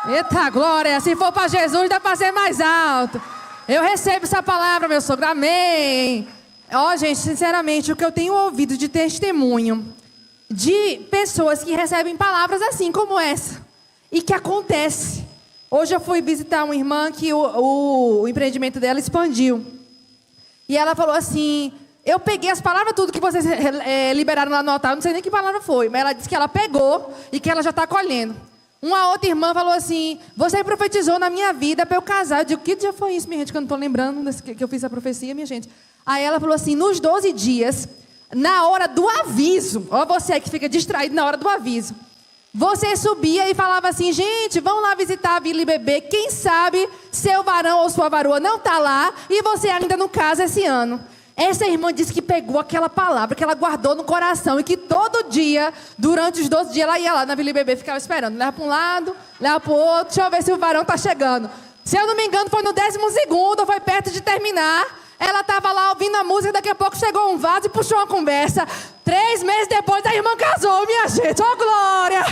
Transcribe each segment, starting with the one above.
Eita glória, se for para Jesus dá para ser mais alto. Eu recebo essa palavra, meu sogro, amém. Ó, gente, sinceramente, o que eu tenho ouvido de testemunho de pessoas que recebem palavras assim como essa e que acontece. Hoje eu fui visitar uma irmã que o empreendimento dela expandiu. E ela falou assim, eu peguei as palavras tudo que vocês liberaram lá no altar, não sei nem que palavra foi, mas ela disse que ela pegou e que ela já está colhendo. Uma outra irmã falou assim, você profetizou na minha vida para eu casar. Eu digo, que dia foi isso, minha gente, que eu não estou lembrando que eu fiz a profecia, minha gente. Aí ela falou assim, nos 12 dias, na hora do aviso, ó você que fica distraído na hora do aviso, você subia e falava assim, gente, vamos lá visitar a Vila IBB, quem sabe seu varão ou sua varoa não está lá e você ainda não casa esse ano. Essa irmã disse que pegou aquela palavra, que ela guardou no coração e que todo dia, durante os 12 dias, ela ia lá na Vila IBB, ficava esperando. Leva para um lado, leva para o outro, deixa eu ver se o varão está chegando. Se eu não me engano, foi no 12º, foi perto de terminar. Ela estava lá ouvindo a música, daqui a pouco chegou um vaso e puxou uma conversa. 3 meses depois, a irmã casou, minha gente. Ó, glória!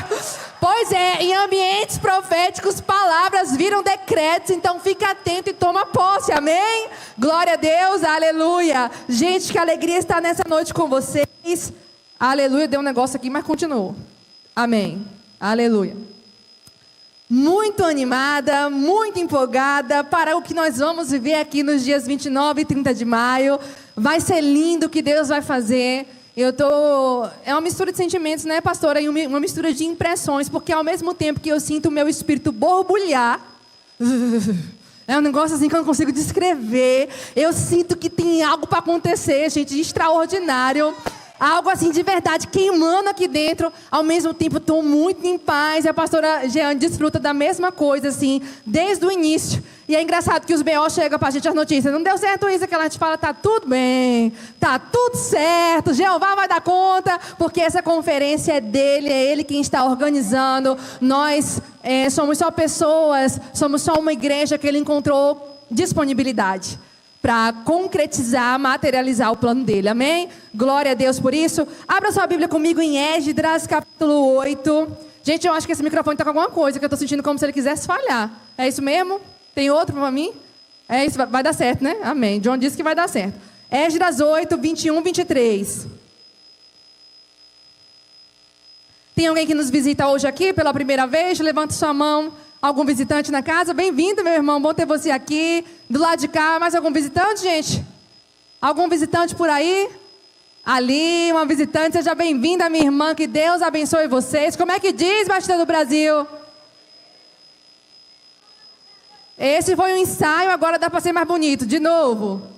Pois é, em ambientes proféticos, palavras viram decretos. Então, fica atento e toma posse, amém? Glória a Deus, aleluia. Gente, que alegria estar nessa noite com vocês. Aleluia, deu um negócio aqui, mas continuou. Amém, aleluia. Muito animada, muito empolgada para o que nós vamos viver aqui nos dias 29 e 30 de maio. Vai ser lindo o que Deus vai fazer. É uma mistura de sentimentos, né, pastora? E uma mistura de impressões, porque ao mesmo tempo que eu sinto o meu espírito borbulhar, é um negócio assim que eu não consigo descrever. Eu sinto que tem algo para acontecer, gente, extraordinário. Algo assim de verdade, queimando aqui dentro. Ao mesmo tempo, estou muito em paz. E a pastora Jeane desfruta da mesma coisa, assim, desde o início. E é engraçado que os B.O. chegam para a gente as notícias. Não deu certo isso, que a gente fala, tá tudo bem, tá tudo certo, Jeová vai dar conta, porque essa conferência é dele, é ele quem está organizando. Nós somos só pessoas, somos só uma igreja que ele encontrou disponibilidade para concretizar, materializar o plano dele, amém? Glória a Deus por isso. Abra sua Bíblia comigo em Esdras, capítulo 8. Gente, eu acho que esse microfone está com alguma coisa, que eu estou sentindo como se ele quisesse falhar. É isso mesmo? Tem outro para mim? É isso, vai dar certo, né? Amém. John disse que vai dar certo. Esdras 8, 21, 23. Tem alguém que nos visita hoje aqui pela primeira vez? Levante sua mão. Algum visitante na casa? Bem-vindo, meu irmão. Bom ter você aqui. Do lado de cá, mais algum visitante, gente? Algum visitante por aí? Ali, uma visitante. Seja bem-vinda, minha irmã. Que Deus abençoe vocês. Como é que diz, Batista do Brasil? Esse foi um ensaio, agora dá para ser mais bonito. De novo.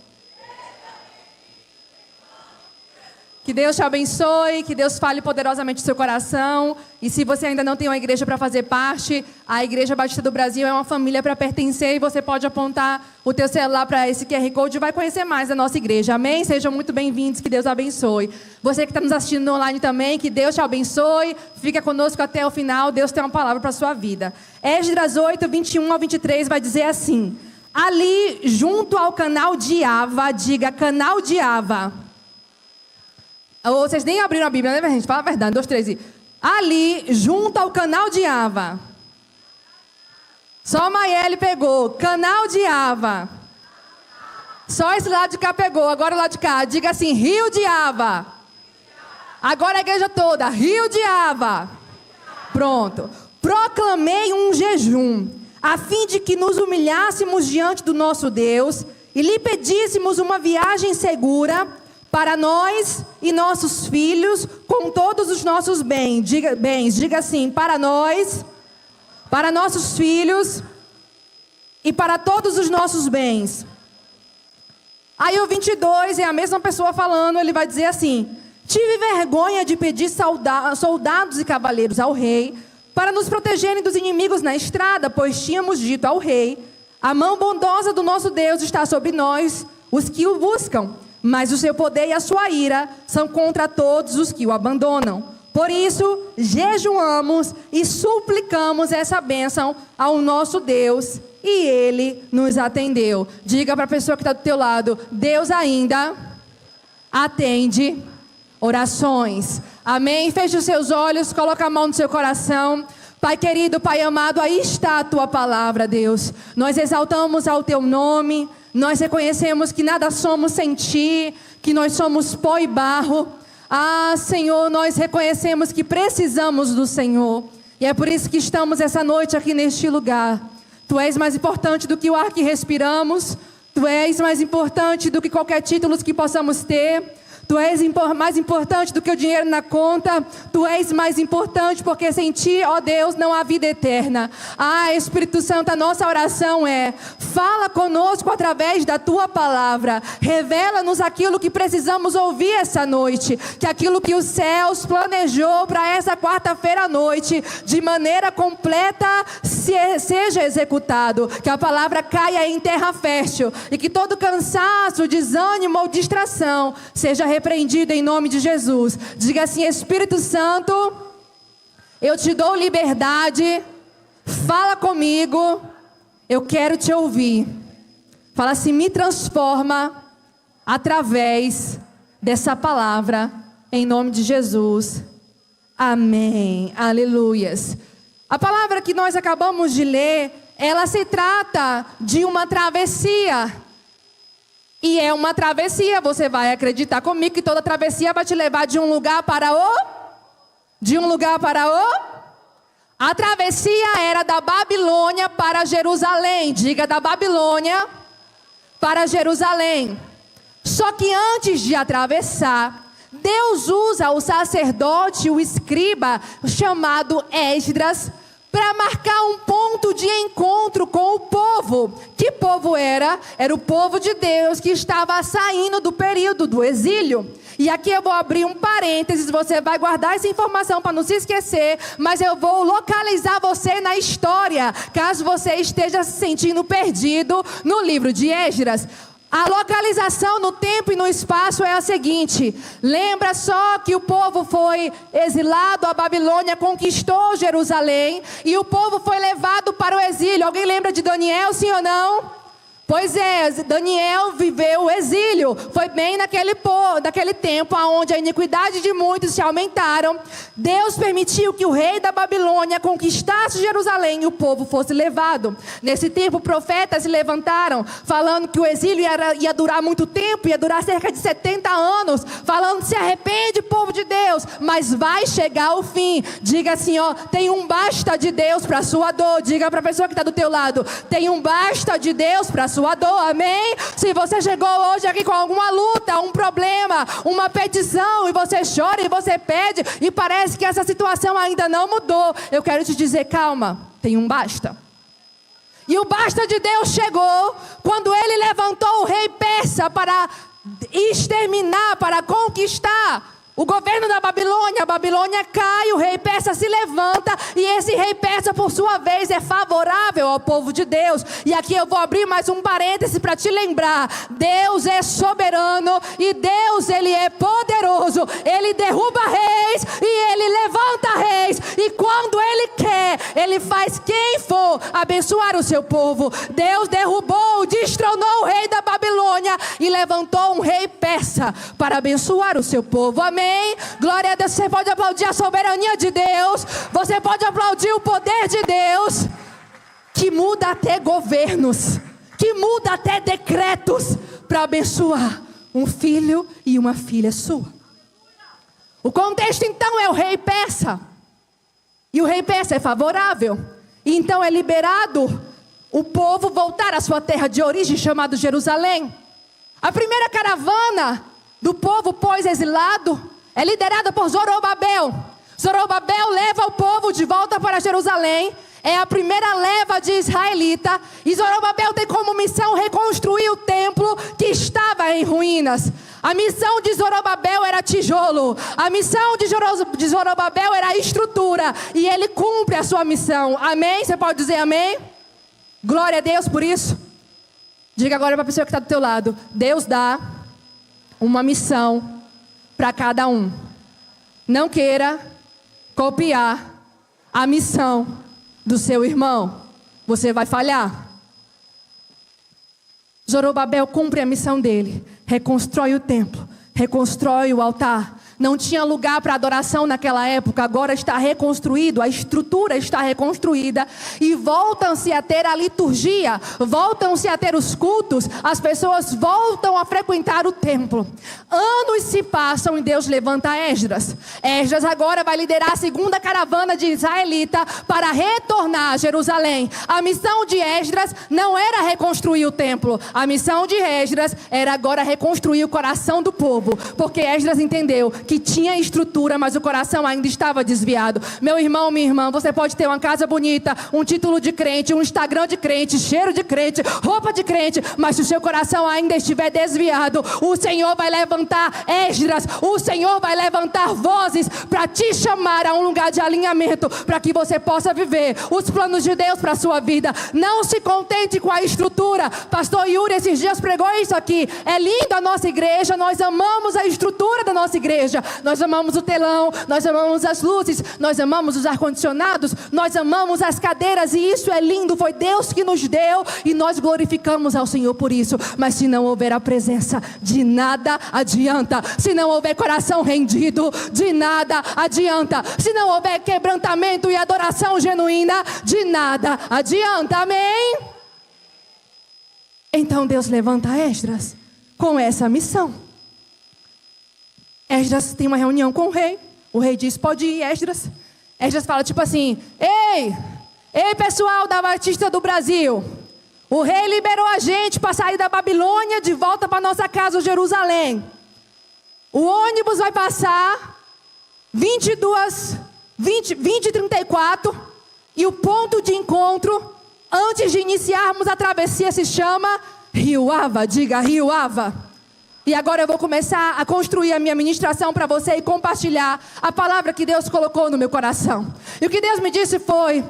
Que Deus te abençoe, que Deus fale poderosamente no seu coração. E se você ainda não tem uma igreja para fazer parte, a Igreja Batista do Brasil é uma família para pertencer. E você pode apontar o teu celular para esse QR Code e vai conhecer mais da nossa igreja. Amém? Sejam muito bem-vindos, que Deus abençoe. Você que está nos assistindo online também, que Deus te abençoe. Fica conosco até o final, Deus tem uma palavra para a sua vida. Esdras 8, 21 ao 23 vai dizer assim. Ali, junto ao canal de Ava, diga canal de Ava. Vocês nem abriram a Bíblia, né, gente? Fala a verdade, 2, 3 e... Ali, junto ao canal de Ava. Só Maiele pegou. Canal de Ava. Só esse lado de cá pegou. Agora o lado de cá. Diga assim, Rio de Ava. Agora a igreja toda. Rio de Ava. Pronto. Proclamei um jejum, a fim de que nos humilhássemos diante do nosso Deus e lhe pedíssemos uma viagem segura para nós e nossos filhos, com todos os nossos bens. Diga assim, para nós, para nossos filhos e para todos os nossos bens. Aí o 22 é a mesma pessoa falando, ele vai dizer assim: tive vergonha de pedir soldados e cavaleiros ao rei, para nos protegerem dos inimigos na estrada, pois tínhamos dito ao rei, a mão bondosa do nosso Deus está sobre nós, os que o buscam. Mas o seu poder e a sua ira são contra todos os que o abandonam. Por isso, jejuamos e suplicamos essa bênção ao nosso Deus, e Ele nos atendeu. Diga para a pessoa que está do teu lado, Deus ainda atende orações. Amém? Feche os seus olhos, coloca a mão no seu coração. Pai querido, Pai amado, aí está a Tua palavra, Deus. Nós exaltamos ao Teu nome, nós reconhecemos que nada somos sem Ti, que nós somos pó e barro. Ah, Senhor, nós reconhecemos que precisamos do Senhor. E é por isso que estamos essa noite aqui neste lugar. Tu és mais importante do que o ar que respiramos. Tu és mais importante do que qualquer título que possamos ter. Tu és mais importante do que o dinheiro na conta. Tu és mais importante porque sem Ti, ó Deus, não há vida eterna. Ah, Espírito Santo, a nossa oração é: fala conosco através da Tua palavra. Revela-nos aquilo que precisamos ouvir essa noite. Que aquilo que os céus planejou para essa quarta-feira à noite, de maneira completa, seja executado. Que a palavra caia em terra fértil. E que todo cansaço, desânimo ou distração seja repreendido em nome de Jesus. Diga assim: Espírito Santo, eu te dou liberdade, fala comigo, eu quero te ouvir. Fala assim: me transforma através dessa palavra, em nome de Jesus. Amém, aleluias. A palavra que nós acabamos de ler, ela se trata de uma travessia. E é uma travessia, você vai acreditar comigo que toda travessia vai te levar de um lugar para o... A travessia era da Babilônia para Jerusalém. Diga: da Babilônia para Jerusalém. Só que antes de atravessar, Deus usa o sacerdote, o escriba, chamado Esdras, para marcar um ponto de encontro com o povo. Que povo era? Era o povo de Deus que estava saindo do período do exílio. E aqui eu vou abrir um parênteses, você vai guardar essa informação para não se esquecer, mas eu vou localizar você na história, caso você esteja se sentindo perdido no livro de Esdras. A localização no tempo e no espaço é a seguinte: lembra só que o povo foi exilado, a Babilônia conquistou Jerusalém e o povo foi levado para o exílio. Alguém lembra de Daniel, sim ou não? Pois é, Daniel viveu o exílio. Foi bem naquele tempo onde a iniquidade de muitos se aumentaram. Deus permitiu que o rei da Babilônia conquistasse Jerusalém e o povo fosse levado. Nesse tempo, profetas se levantaram, falando que o exílio ia durar muito tempo, ia durar cerca de 70 anos, falando: se arrepende, povo de Deus, mas vai chegar o fim. Diga assim, ó: tem um basta de Deus para a sua dor. Diga para a pessoa que está do teu lado: tem um basta de Deus para a sua dor, amém? Se você chegou hoje aqui com alguma luta, um problema, uma petição, e você chora e você pede, e parece que essa situação ainda não mudou, eu quero te dizer: calma, tem um basta. E o basta de Deus chegou quando Ele levantou o rei persa para exterminar, para conquistar o governo da Babilônia. A Babilônia cai, o rei persa se levanta, e esse rei persa, por sua vez, é favorável ao povo de Deus. E aqui eu vou abrir mais um parêntese para te lembrar: Deus é soberano e Deus, Ele é poderoso. Ele derruba reis e Ele levanta reis, e quando Ele quer, Ele faz quem for abençoar o seu povo. Deus derrubou, destronou o rei da Babilônia e levantou um rei persa para abençoar o seu povo, amém? Glória a Deus. Você pode aplaudir a soberania de Deus, você pode aplaudir o poder de Deus, que muda até governos, que muda até decretos, para abençoar um filho e uma filha sua. O contexto então é o rei persa, e o rei persa é favorável, e então é liberado o povo voltar à sua terra de origem, chamada Jerusalém. A primeira caravana do povo pós-exilado é liderada por Zorobabel. Zorobabel leva o povo de volta para Jerusalém. É a primeira leva de israelita. E Zorobabel tem como missão reconstruir o templo que estava em ruínas. A missão de Zorobabel era tijolo. A missão de Zorobabel era estrutura. E ele cumpre a sua missão. Amém? Você pode dizer amém? Glória a Deus por isso. Diga agora para a pessoa que está do teu lado: Deus dá uma missão para cada um. Não queira copiar a missão do seu irmão. Você vai falhar. Zorobabel cumpre a missão dele. Reconstrói o templo, reconstrói o altar, Não tinha lugar para adoração naquela época. Agora está reconstruído, a estrutura está reconstruída. E voltam-se a ter a liturgia, voltam-se a ter os cultos. As pessoas voltam a frequentar o templo. Anos se passam e Deus levanta Esdras. Esdras agora vai liderar a segunda caravana de israelita para retornar a Jerusalém. A missão de Esdras não era reconstruir o templo. A missão de Esdras era agora reconstruir o coração do povo. Porque Esdras entendeu que tinha estrutura, mas o coração ainda estava desviado. Meu irmão, minha irmã, você pode ter uma casa bonita, um título de crente, um Instagram de crente, cheiro de crente, roupa de crente, mas se o seu coração ainda estiver desviado, o Senhor vai levantar Esdras, o Senhor vai levantar vozes para te chamar a um lugar de alinhamento, para que você possa viver os planos de Deus para a sua vida. Não se contente com a estrutura. Pastor Yuri esses dias pregou isso aqui. É lindo a nossa igreja, nós amamos a estrutura da nossa igreja, nós amamos o telão, nós amamos as luzes, nós amamos os ar-condicionados, nós amamos as cadeiras, e isso é lindo, foi Deus que nos deu e nós glorificamos ao Senhor por isso. Mas se não houver a presença, de nada adianta. Se não houver coração rendido, de nada adianta. Se não houver quebrantamento e adoração genuína, de nada adianta. Amém? Então Deus levanta Esdras com essa missão. Esdras tem uma reunião com o rei. O rei diz: pode ir, Esdras. Esdras fala tipo assim: Ei pessoal da Batista do Brasil, o rei liberou a gente para sair da Babilônia de volta para nossa casa, Jerusalém. O ônibus vai passar 20h34 e o ponto de encontro antes de iniciarmos a travessia se chama Rio Ava. Diga, Rio Ava. E agora eu vou começar a construir a minha ministração para você e compartilhar a palavra que Deus colocou no meu coração. E o que Deus me disse foi: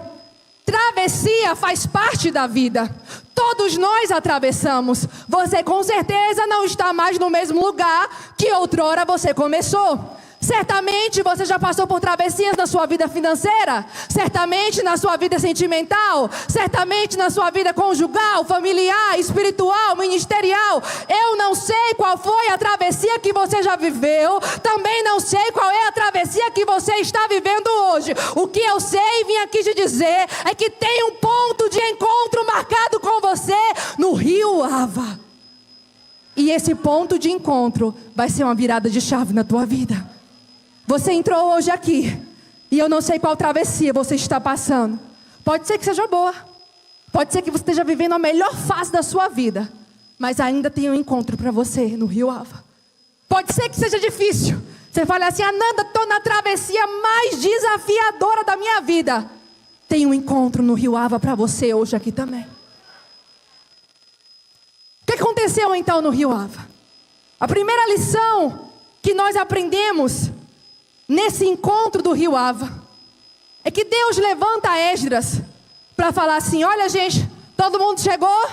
travessia faz parte da vida. Todos nós atravessamos. Você com certeza não está mais no mesmo lugar que outrora você começou. Certamente você já passou por travessias na sua vida financeira, certamente na sua vida sentimental, certamente na sua vida conjugal, familiar, espiritual, ministerial. Eu não sei qual foi a travessia que você já viveu, também não sei qual é a travessia que você está vivendo hoje. O que eu sei e vim aqui te dizer é que tem um ponto de encontro marcado com você no Rio Ava. E esse ponto de encontro vai ser uma virada de chave na tua vida. Você entrou hoje aqui e eu não sei qual travessia você está passando. Pode ser que seja boa, pode ser que você esteja vivendo a melhor fase da sua vida, mas ainda tem um encontro para você no Rio Ava. Pode ser que seja difícil. Você fala assim: Ananda, estou na travessia mais desafiadora da minha vida. Tem um encontro no Rio Ava para você hoje aqui também. O que aconteceu então no Rio Ava? A primeira lição que nós aprendemos nesse encontro do Rio Ava é que Deus levanta Esdras para falar assim: olha gente, todo mundo chegou,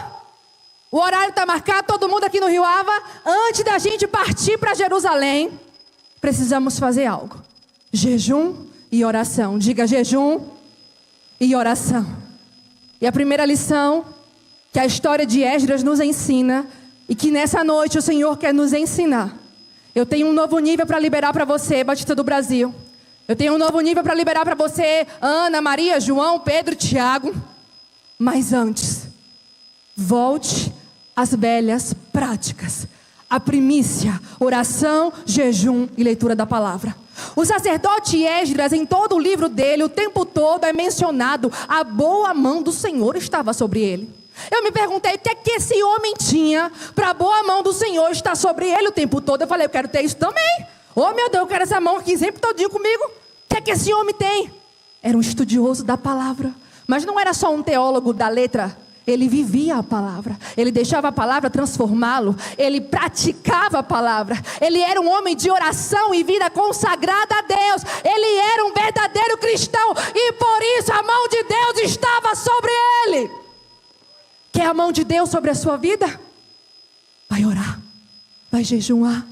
o horário está marcado, todo mundo aqui no Rio Ava. Antes da gente partir para Jerusalém, precisamos fazer algo: jejum e oração. Diga, jejum e oração. E a primeira lição que a história de Esdras nos ensina, e que nessa noite o Senhor quer nos ensinar: eu tenho um novo nível para liberar para você, Batista do Brasil. Eu tenho um novo nível para liberar para você, Ana, Maria, João, Pedro, Tiago. Mas antes, volte às velhas práticas. A primícia, oração, jejum e leitura da palavra. O sacerdote Esdras, em todo o livro dele, o tempo todo é mencionado: a boa mão do Senhor estava sobre ele. Eu me perguntei: o que é que esse homem tinha para a boa mão do Senhor estar sobre ele o tempo todo? Eu falei: eu quero ter isso também. Oh meu Deus, eu quero essa mão aqui sempre todinho comigo. O que é que esse homem tem? Era um estudioso da palavra. Mas não era só um teólogo da letra. Ele vivia a palavra. Ele deixava a palavra transformá-lo. Ele praticava a palavra. Ele era um homem de oração e vida consagrada a Deus. Ele era um verdadeiro cristão. E por isso a mão de Deus estava sobre ele. Quer a mão de Deus sobre a sua vida? Vai orar, vai jejuar,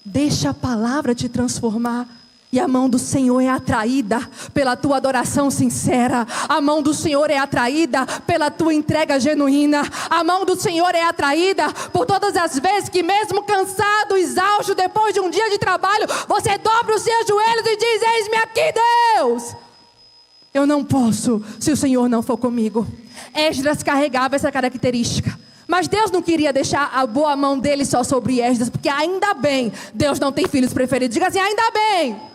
deixa a palavra te transformar E a mão do Senhor é atraída pela tua adoração sincera. A mão do Senhor é atraída pela tua entrega genuína. A mão do Senhor é atraída por todas as vezes que, mesmo cansado, exausto, depois de um dia de trabalho, você dobra os seus joelhos e diz: eis-me aqui, Deus. Eu não posso se o Senhor não for comigo. Esdras carregava essa característica. Mas Deus não queria deixar a boa mão dele só sobre Esdras, porque ainda bem, Deus não tem filhos preferidos. Diga assim: ainda bem.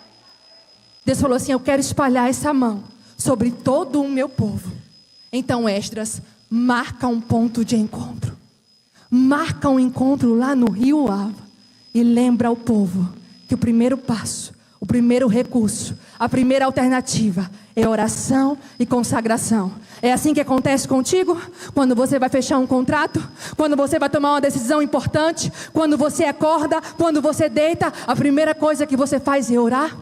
Deus falou assim: eu quero espalhar essa mão sobre todo o meu povo. Então Esdras marca um ponto de encontro. Marca um encontro lá no rio Ava. E lembra ao povo que o primeiro passo, o primeiro recurso, a primeira alternativa é oração e consagração. É assim que acontece contigo? Quando você vai fechar um contrato, quando você vai tomar uma decisão importante, quando você acorda, quando você deita, a primeira coisa que você faz é orar?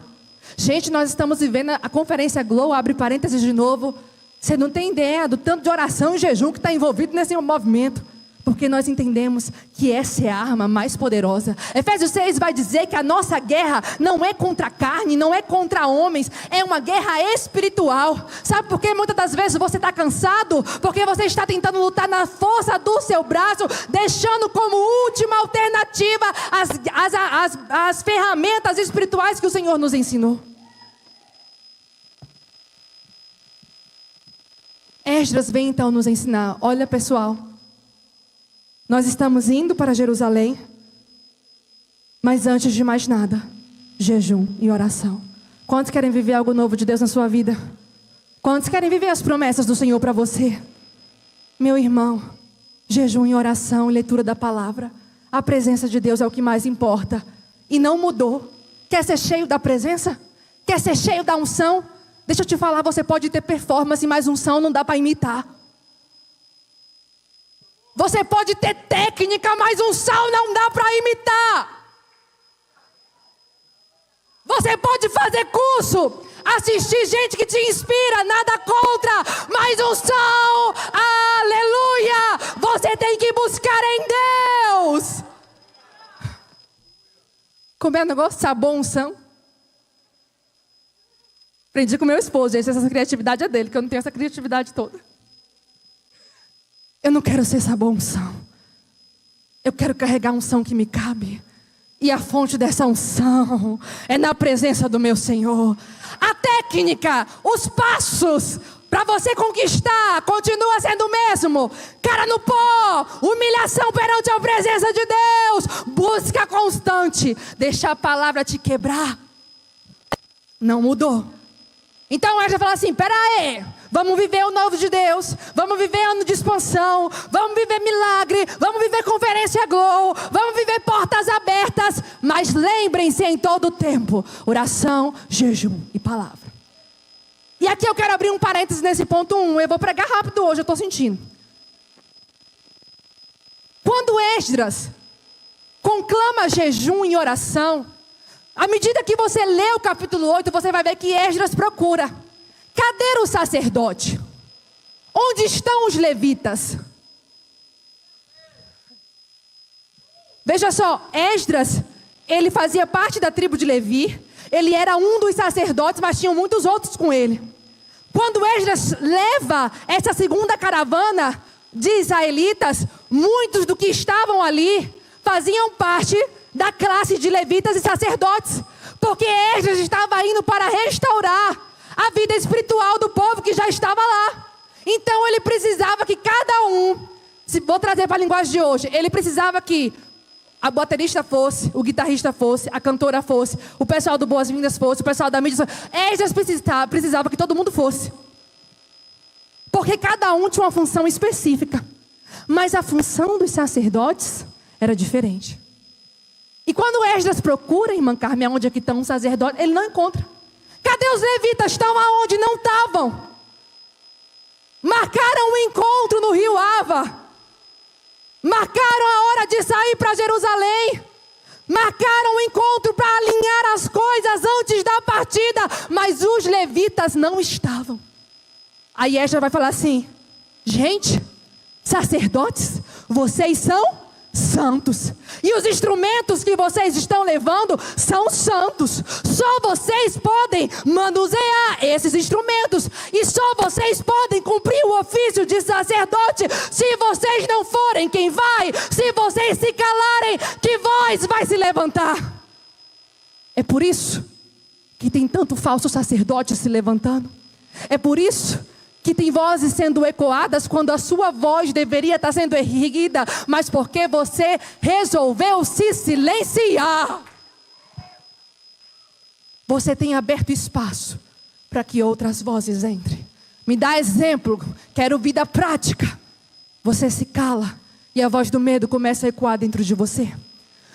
Gente, nós estamos vivendo a conferência Glow, abre parênteses de novo. Você não tem ideia do tanto de oração e jejum que está envolvido nesse movimento. Porque nós entendemos que essa é a arma mais poderosa. Efésios 6 vai dizer que a nossa guerra não é contra a carne, não é contra homens. É uma guerra espiritual. Sabe por que muitas das vezes você está cansado? Porque você está tentando lutar na força do seu braço, deixando como última alternativa as ferramentas espirituais que o Senhor nos ensinou. Esdras vem então nos ensinar: olha, pessoal, nós estamos indo para Jerusalém, mas antes de mais nada, jejum e oração. Quantos querem viver algo novo de Deus na sua vida? Quantos querem viver as promessas do Senhor para você? Meu irmão, jejum e oração e leitura da palavra. A presença de Deus é o que mais importa. E não mudou. Quer ser cheio da presença? Quer ser cheio da unção? Deixa eu te falar, você pode ter performance, mas unção não dá para imitar. Você pode ter técnica, mas unção não dá para imitar. Você pode fazer curso, assistir gente que te inspira, nada contra, mas unção, aleluia, você tem que buscar em Deus. Como é o negócio? Sabor, unção. Aprendi com meu esposo, gente, essa criatividade é dele, que eu não tenho essa criatividade toda. Eu não quero ser sabor, unção. Eu quero carregar a unção que me cabe. E a fonte dessa unção é na presença do meu Senhor. A técnica, os passos para você conquistar continua sendo o mesmo. Cara no pó, humilhação perante a presença de Deus, busca constante, deixa a palavra te quebrar. Não mudou. Então ela já fala assim: pera aí, vamos viver o novo de Deus, vamos viver ano de expansão, vamos viver milagre, vamos viver conferência Glow, vamos viver portas abertas, mas lembrem-se em todo o tempo, oração, jejum e palavra. E aqui eu quero abrir um parênteses nesse ponto 1, eu vou pregar rápido hoje, eu estou sentindo. Quando Esdras conclama jejum e oração, à medida que você lê o capítulo 8, você vai ver que Esdras procura: cadê o sacerdote? Onde estão os levitas? Veja só, Esdras, ele fazia parte da tribo de Levi, ele era um dos sacerdotes, mas tinham muitos outros com ele. Quando Esdras leva essa segunda caravana de israelitas, muitos do que estavam ali faziam parte da classe de levitas e sacerdotes, porque Esdras estava indo para restaurar a vida espiritual do povo que já estava lá. Então ele precisava que cada um, vou trazer para a linguagem de hoje, ele precisava que a baterista fosse, o guitarrista fosse, a cantora fosse, o pessoal do Boas-Vindas fosse, o pessoal da mídia fosse. Esdras precisava que todo mundo fosse, porque cada um tinha uma função específica, mas a função dos sacerdotes era diferente. E quando Esdras procura, irmã Carmen, onde é que estão os sacerdotes, ele não encontra. Cadê os levitas? Estão aonde? Não estavam. Marcaram um encontro no rio Ava. Marcaram a hora de sair para Jerusalém. Marcaram um encontro para alinhar as coisas antes da partida. Mas os levitas não estavam. Aí Esdras vai falar assim: gente, sacerdotes, vocês são santos. E os instrumentos que vocês estão levando são santos. Só vocês podem manusear esses instrumentos. E só vocês podem cumprir o ofício de sacerdote. Se vocês não forem, quem vai? Se vocês se calarem, que voz vai se levantar? É por isso que tem tanto falso sacerdote se levantando. É por isso que tem vozes sendo ecoadas quando a sua voz deveria estar sendo erguida, mas porque você resolveu se silenciar. Você tem aberto espaço para que outras vozes entrem. Me dá exemplo, quero vida prática. Você se cala e a voz do medo começa a ecoar dentro de você.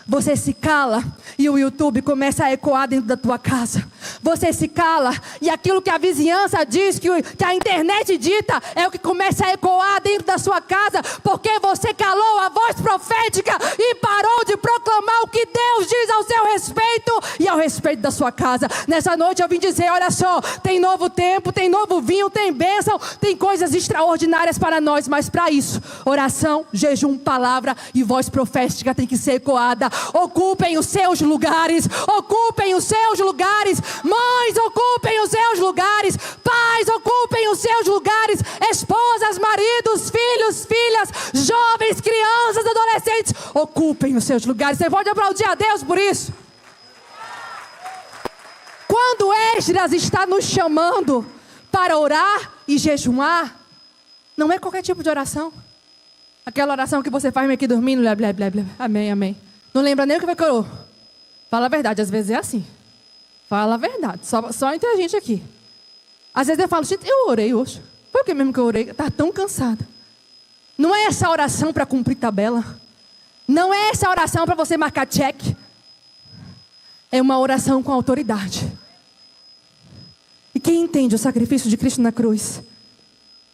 Você se cala e o YouTube começa a ecoar dentro da tua casa. Você se cala e aquilo que a vizinhança diz, que a internet dita, é o que começa a ecoar dentro da sua casa, porque você calou a voz profética e parou de proclamar o que Deus diz ao seu respeito e ao respeito da sua casa. Nessa noite eu vim dizer, olha só, tem novo tempo, tem novo vinho, tem bênção, tem coisas extraordinárias para nós, mas para isso, oração, jejum, palavra e voz profética tem que ser ecoada. Ocupem os seus lugares, ocupem os seus lugares, mães, ocupem os seus lugares, pais, ocupem os seus lugares, esposas, maridos, filhos, filhas, jovens, crianças, adolescentes, ocupem os seus lugares. Você pode aplaudir a Deus por isso? Quando Esdras está nos chamando para orar e jejuar, não é qualquer tipo de oração. Aquela oração que você faz meio que dormindo, blá, blá, blá, blá. Amém, amém. Não lembra nem o que vai que orou. Fala a verdade, às vezes é assim. Fala a verdade, só entre a gente aqui. Às vezes eu falo, gente, eu orei hoje. Foi o que mesmo que eu orei? Estava tão cansada. Não é essa oração para cumprir tabela. Não é essa oração para você marcar check. É uma oração com autoridade. E quem entende o sacrifício de Cristo na cruz,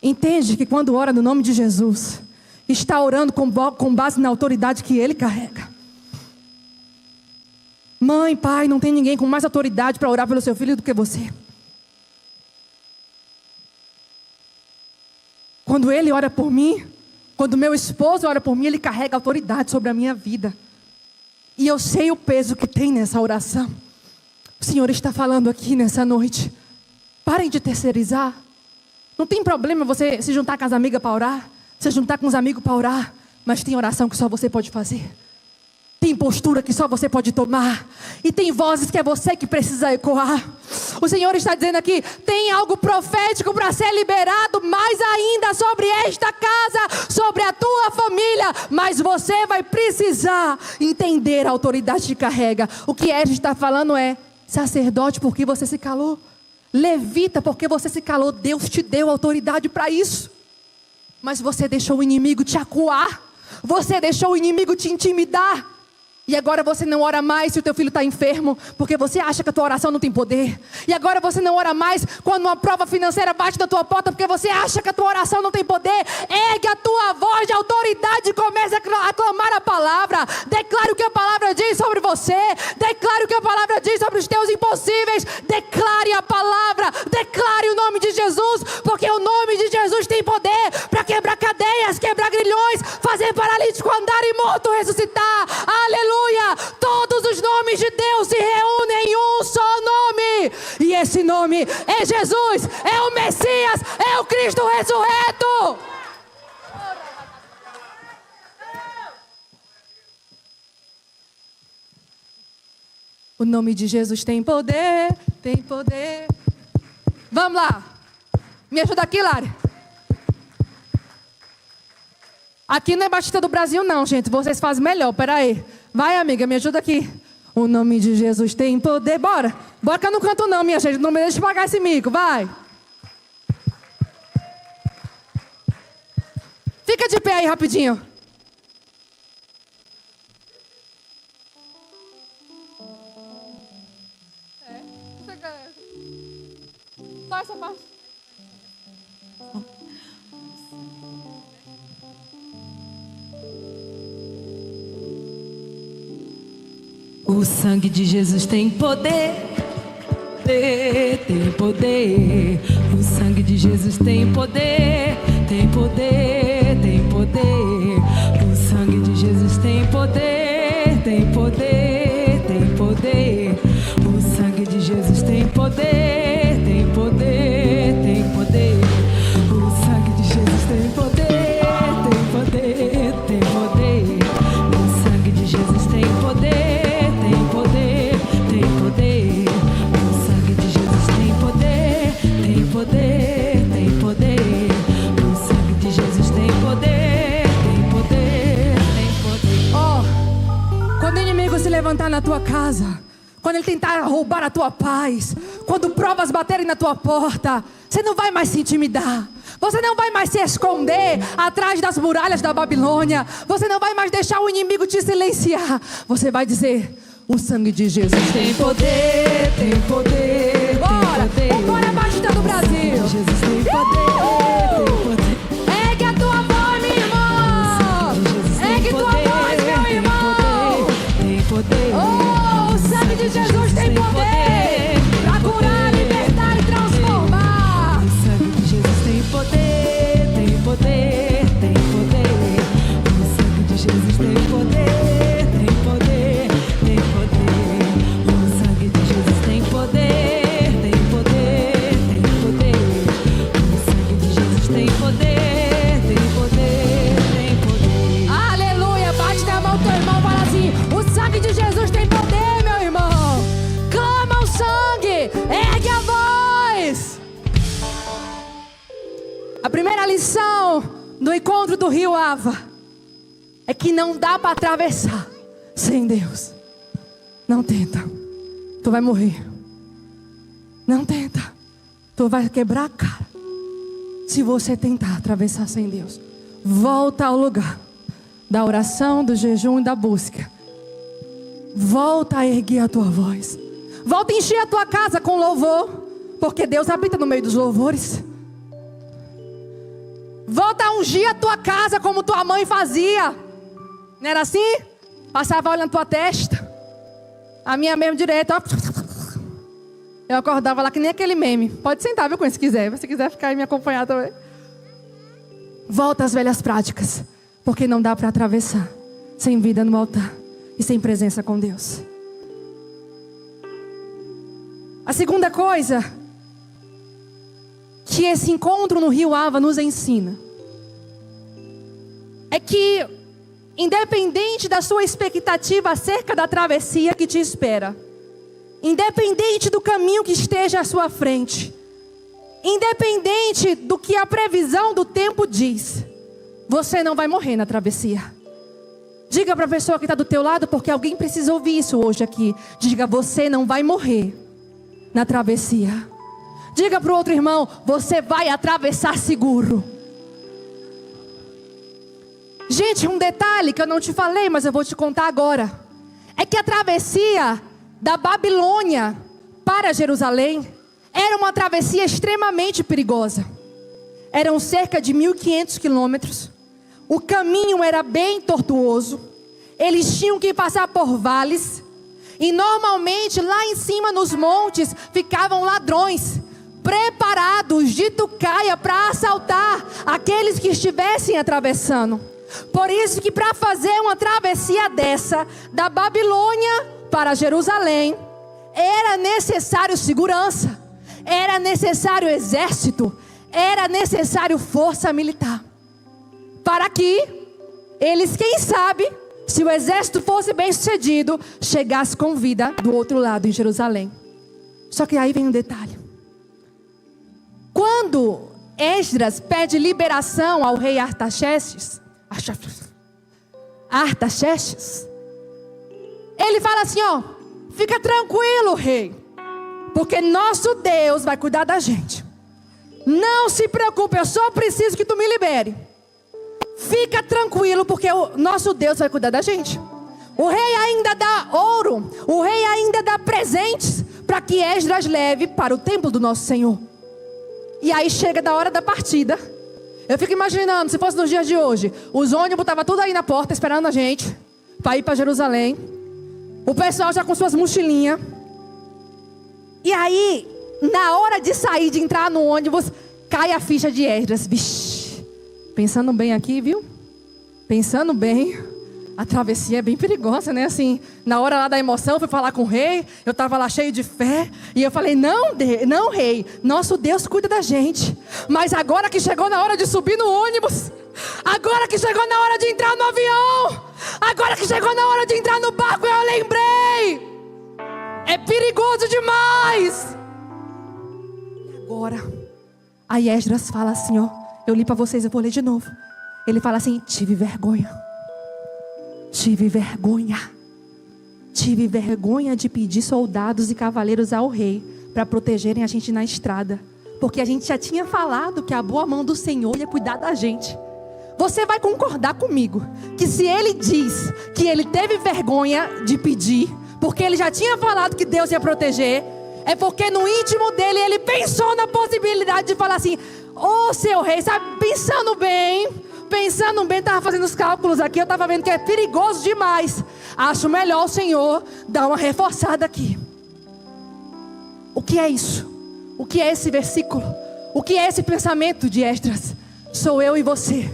entende que quando ora no nome de Jesus, está orando com base na autoridade que Ele carrega. Mãe, pai, não tem ninguém com mais autoridade para orar pelo seu filho do que você. Quando ele ora por mim, quando meu esposo ora por mim, ele carrega autoridade sobre a minha vida. E eu sei o peso que tem nessa oração. O Senhor está falando aqui nessa noite. Parem de terceirizar. Não tem problema você se juntar com as amigas para orar, se juntar com os amigos para orar, mas tem oração que só você pode fazer. Tem postura que só você pode tomar. E tem vozes que é você que precisa ecoar. O Senhor está dizendo aqui, tem algo profético para ser liberado mais ainda sobre esta casa, sobre a tua família. Mas você vai precisar entender a autoridade que carrega. O que Esdras está falando é, sacerdote, porque você se calou. Levita, porque você se calou. Deus te deu autoridade para isso. Mas você deixou o inimigo te acuar. Você deixou o inimigo te intimidar. E agora você não ora mais se o teu filho está enfermo, porque você acha que a tua oração não tem poder. E agora você não ora mais quando uma prova financeira bate na tua porta, porque você acha que a tua oração não tem poder. Ergue a tua voz de autoridade e comece a clamar a palavra. Declare o que a palavra diz sobre você. Declare o que a palavra diz sobre os teus impossíveis. Declare a palavra. Declare o nome de Jesus, porque o nome de Jesus tem poder para quebrar cadeias, quebrar grilhões, fazer paralítico andar e morto ressuscitar. Aleluia. Todos os nomes de Deus se reúnem em um só nome. E esse nome é Jesus, é o Messias, é o Cristo ressurreto. O nome de Jesus tem poder, tem poder. Vamos lá. Me ajuda aqui, Lari. Aqui não é Batista do Brasil não, gente. Vocês fazem melhor, peraí. Vai, amiga, me ajuda aqui. O nome de Jesus tem poder. Bora. Bora que eu não canto não, minha gente. Não me deixe pagar esse mico, vai. Fica de pé aí, rapidinho. Só essa parte. O sangue de Jesus tem poder, tem poder. O sangue de Jesus tem poder, tem poder, tem poder. O sangue de Jesus tem tem poder, tem poder. O sangue de Jesus tem poder, tem poder, tem poder. O sangue de Jesus tem poder, tem poder, tem poder. O sangue de Jesus tem poder, tem poder, tem poder. O sangue de Jesus tem poder, tem poder, tem poder. O sangue de Jesus tem poder, tem poder, tem poder. Oh, quando o inimigo se levantar na tua casa, quando ele tentar roubar a tua paz, quando provas baterem na tua porta, você não vai mais se intimidar. Você não vai mais se esconder atrás das muralhas da Babilônia. Você não vai mais deixar o inimigo te silenciar. Você vai dizer: o sangue de Jesus tem poder, tem poder. Bora, bora, batida do Brasil. Jesus tem poder, tem poder. Ergue a tua voz, meu irmão. Ergue tua voz, meu irmão. Tem poder. Oh, o sangue de Jesus tem poder para curar, libertar e transformar. O sangue de Jesus tem poder, tem poder, tem poder. O sangue de Jesus tem poder, tem poder, tem poder. O sangue de Jesus tem poder, tem poder, tem poder. O sangue de Jesus tem poder, tem poder, tem poder. Aleluia, bate na mão do teu irmão e fala assim: o sangue de Jesus tem poder, meu irmão. Clama o sangue, ergue a voz. A primeira lição do encontro do rio Ava é que não dá para atravessar sem Deus. Não tenta, tu vai morrer. Não tenta, tu vai quebrar a cara se você tentar atravessar sem Deus. Volta ao lugar da oração, do jejum e da busca. Volta a erguer a tua voz. Volta a encher a tua casa com louvor, porque Deus habita no meio dos louvores. Volta a ungir a tua casa como tua mãe fazia. Não era assim? Passava óleo na tua testa. A minha mesmo direito, ó. Eu acordava lá que nem aquele meme. Pode sentar, viu, se quiser. Se quiser ficar aí me acompanhar também. Volta às velhas práticas, porque não dá para atravessar sem vida no altar e sem presença com Deus. A segunda coisa que esse encontro no rio Ava nos ensina é que, independente da sua expectativa acerca da travessia que te espera, independente do caminho que esteja à sua frente, independente do que a previsão do tempo diz, você não vai morrer na travessia. Diga para a pessoa que está do teu lado, porque alguém precisa ouvir isso hoje aqui. Diga: você não vai morrer na travessia. Diga para o outro irmão: você vai atravessar seguro. Gente, um detalhe que eu não te falei, mas eu vou te contar agora, é que a travessia da Babilônia para Jerusalém era uma travessia extremamente perigosa. Eram cerca de 1.500 quilômetros. O caminho era bem tortuoso. Eles tinham que passar por vales. E normalmente lá em cima nos montes ficavam ladrões, preparados de tucaia para assaltar aqueles que estivessem atravessando. Por isso que para fazer uma travessia dessa, da Babilônia para Jerusalém, era necessário segurança, era necessário exército, era necessário força militar. Para que eles, quem sabe, se o exército fosse bem sucedido, chegasse com vida do outro lado em Jerusalém. Só que aí vem um detalhe. Quando Esdras pede liberação ao rei Artaxerxes, ele fala assim: ó, fica tranquilo, rei, porque nosso Deus vai cuidar da gente. Não se preocupe, eu só preciso que tu me libere. Fica tranquilo, porque o nosso Deus vai cuidar da gente. O rei ainda dá ouro, o rei ainda dá presentes para que Esdras leve para o templo do nosso Senhor. E aí chega da hora da partida. Eu fico imaginando, se fosse nos dias de hoje, os ônibus estavam tudo aí na porta esperando a gente para ir para Jerusalém. O pessoal já com suas mochilinhas. E aí, na hora de sair, de entrar no ônibus, cai a ficha de Esdras. Vixe, pensando bem aqui, viu? Pensando bem, A travessia é bem perigosa, né? Assim, na hora lá da emoção, eu fui falar com o rei. Eu estava lá cheio de fé. E eu falei, não, rei. Nosso Deus cuida da gente. Mas agora que chegou na hora de subir no ônibus. Agora que chegou na hora de entrar no avião. Agora que chegou na hora de entrar no barco, eu lembrei. É perigoso demais. Agora, aí Esdras fala assim, ó. Eu li para vocês, eu vou ler de novo. Ele fala assim, tive vergonha. Tive vergonha de pedir soldados e cavaleiros ao rei para protegerem a gente na estrada, porque a gente já tinha falado que a boa mão do Senhor ia cuidar da gente. Você vai concordar comigo que se ele diz que ele teve vergonha de pedir, porque ele já tinha falado que Deus ia proteger, é porque no íntimo dele ele pensou na possibilidade de falar assim, ô seu rei, sabe, pensando bem, estava fazendo os cálculos aqui, eu estava vendo que é perigoso demais. Acho melhor o Senhor dar uma reforçada aqui. O que é isso? O que é esse versículo? O que é esse pensamento de Esdras? Sou eu e você,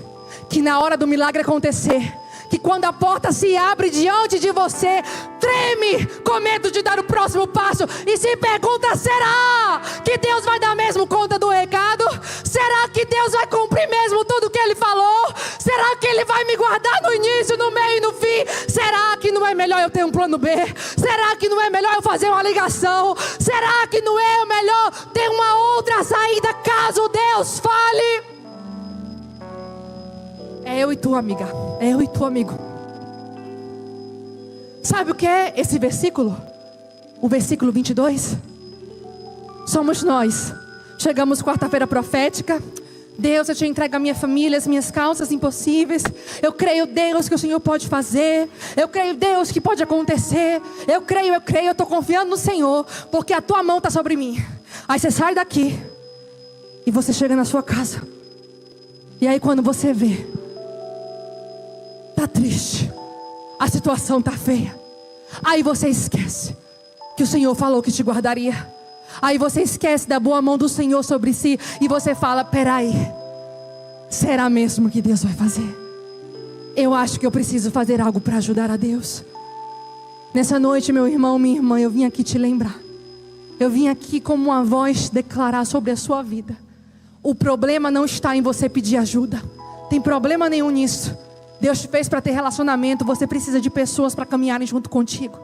que na hora do milagre acontecer, que quando a porta se abre diante de você, treme com medo de dar o próximo passo e se pergunta, será que Deus vai dar mesmo conta do recado? Será que Deus vai cumprir mesmo tudo que Ele falou? Será que Ele vai me guardar no início, no meio e no fim? Será que não é melhor eu ter um plano B? Será que não é melhor eu fazer uma ligação? Será que não é melhor ter uma outra saída caso Deus fale? É eu e tu, amiga. É eu e tu, amigo. Sabe o que é esse versículo? O versículo 22. Somos nós. Chegamos quarta-feira profética. Deus, eu te entrego a minha família, as minhas causas impossíveis. Eu creio, Deus, que o Senhor pode fazer. Eu creio, Deus, que pode acontecer. Eu creio, eu estou confiando no Senhor, porque a tua mão está sobre mim. Aí você sai daqui e você chega na sua casa. E aí quando você vê, tá triste, a situação tá feia, aí você esquece que o Senhor falou que te guardaria. Aí você esquece da boa mão do Senhor sobre si e você fala, peraí, será mesmo que Deus vai fazer? Eu acho que eu preciso fazer algo para ajudar a Deus. Nessa noite, meu irmão, minha irmã, eu vim aqui te lembrar. Eu vim aqui como uma voz declarar sobre a sua vida. O problema não está em você pedir ajuda. Tem problema nenhum nisso. Deus te fez para ter relacionamento. Você precisa de pessoas para caminharem junto contigo.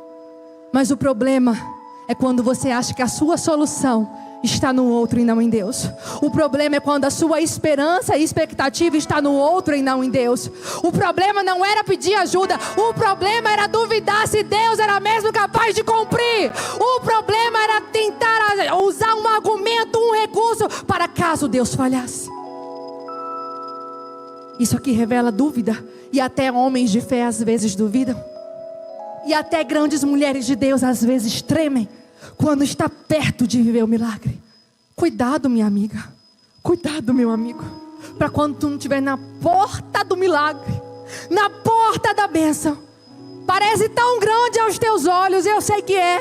Mas o problema é quando você acha que a sua solução está no outro e não em Deus. O problema é quando a sua esperança e expectativa está no outro e não em Deus. O problema não era pedir ajuda. O problema era duvidar se Deus era mesmo capaz de cumprir. O problema era tentar usar um argumento, um recurso, para caso Deus falhasse. Isso aqui revela dúvida. E até homens de fé às vezes duvidam. E até grandes mulheres de Deus às vezes tremem quando está perto de viver o milagre. Cuidado, minha amiga. Cuidado, meu amigo. Para quando tu não estiver na porta do milagre, na porta da bênção, parece tão grande aos teus olhos, eu sei que é.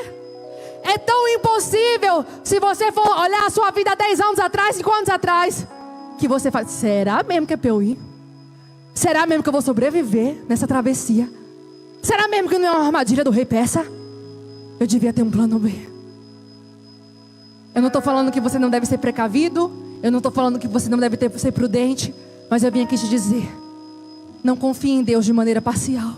É tão impossível. Se você for olhar a sua vida 10 anos atrás, 5 anos atrás, que você fala, será mesmo que é para eu ir? Será mesmo que eu vou sobreviver nessa travessia? Será mesmo que não é uma armadilha do rei persa? Eu devia ter um plano B. Eu não estou falando que você não deve ser precavido. Eu não estou falando que você não deve ser prudente. Mas eu vim aqui te dizer, não confie em Deus de maneira parcial.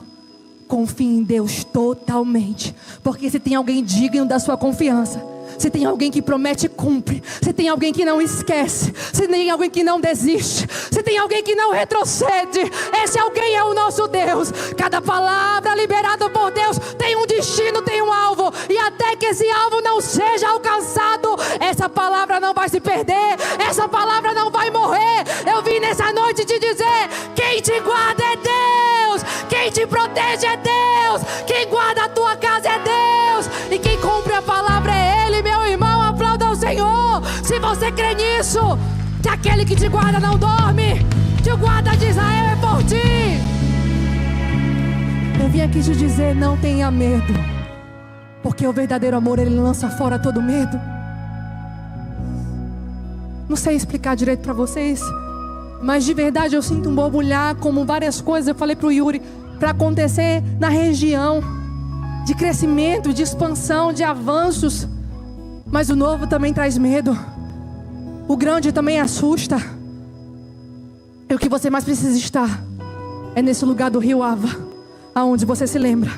Confie em Deus totalmente. Porque se tem alguém digno da sua confiança, se tem alguém que promete e cumpre, se tem alguém que não esquece, se tem alguém que não desiste, se tem alguém que não retrocede, esse alguém é o nosso Deus. Cada palavra liberada por Deus tem um destino, tem um alvo. E até que esse alvo não seja alcançado, essa palavra não vai se perder, essa palavra não vai morrer. Eu vim nessa noite te dizer, quem te guarda é Deus, quem te protege é Deus, quem guarda a tua casa é Deus, e quem cumpre a palavra é Ele. Meu irmão, aplauda o Senhor. Se você crê nisso, que aquele que te guarda não dorme, que o guarda de Israel é por ti. Eu vim aqui te dizer, não tenha medo, porque o verdadeiro amor, ele lança fora todo medo. Não sei explicar direito para vocês, mas de verdade eu sinto um borbulhar como várias coisas. Eu falei pro Yuri, para acontecer na região, de crescimento, de expansão, de avanços. Mas o novo também traz medo. O grande também assusta. E o que você mais precisa estar é nesse lugar do rio Ava, aonde você se lembra.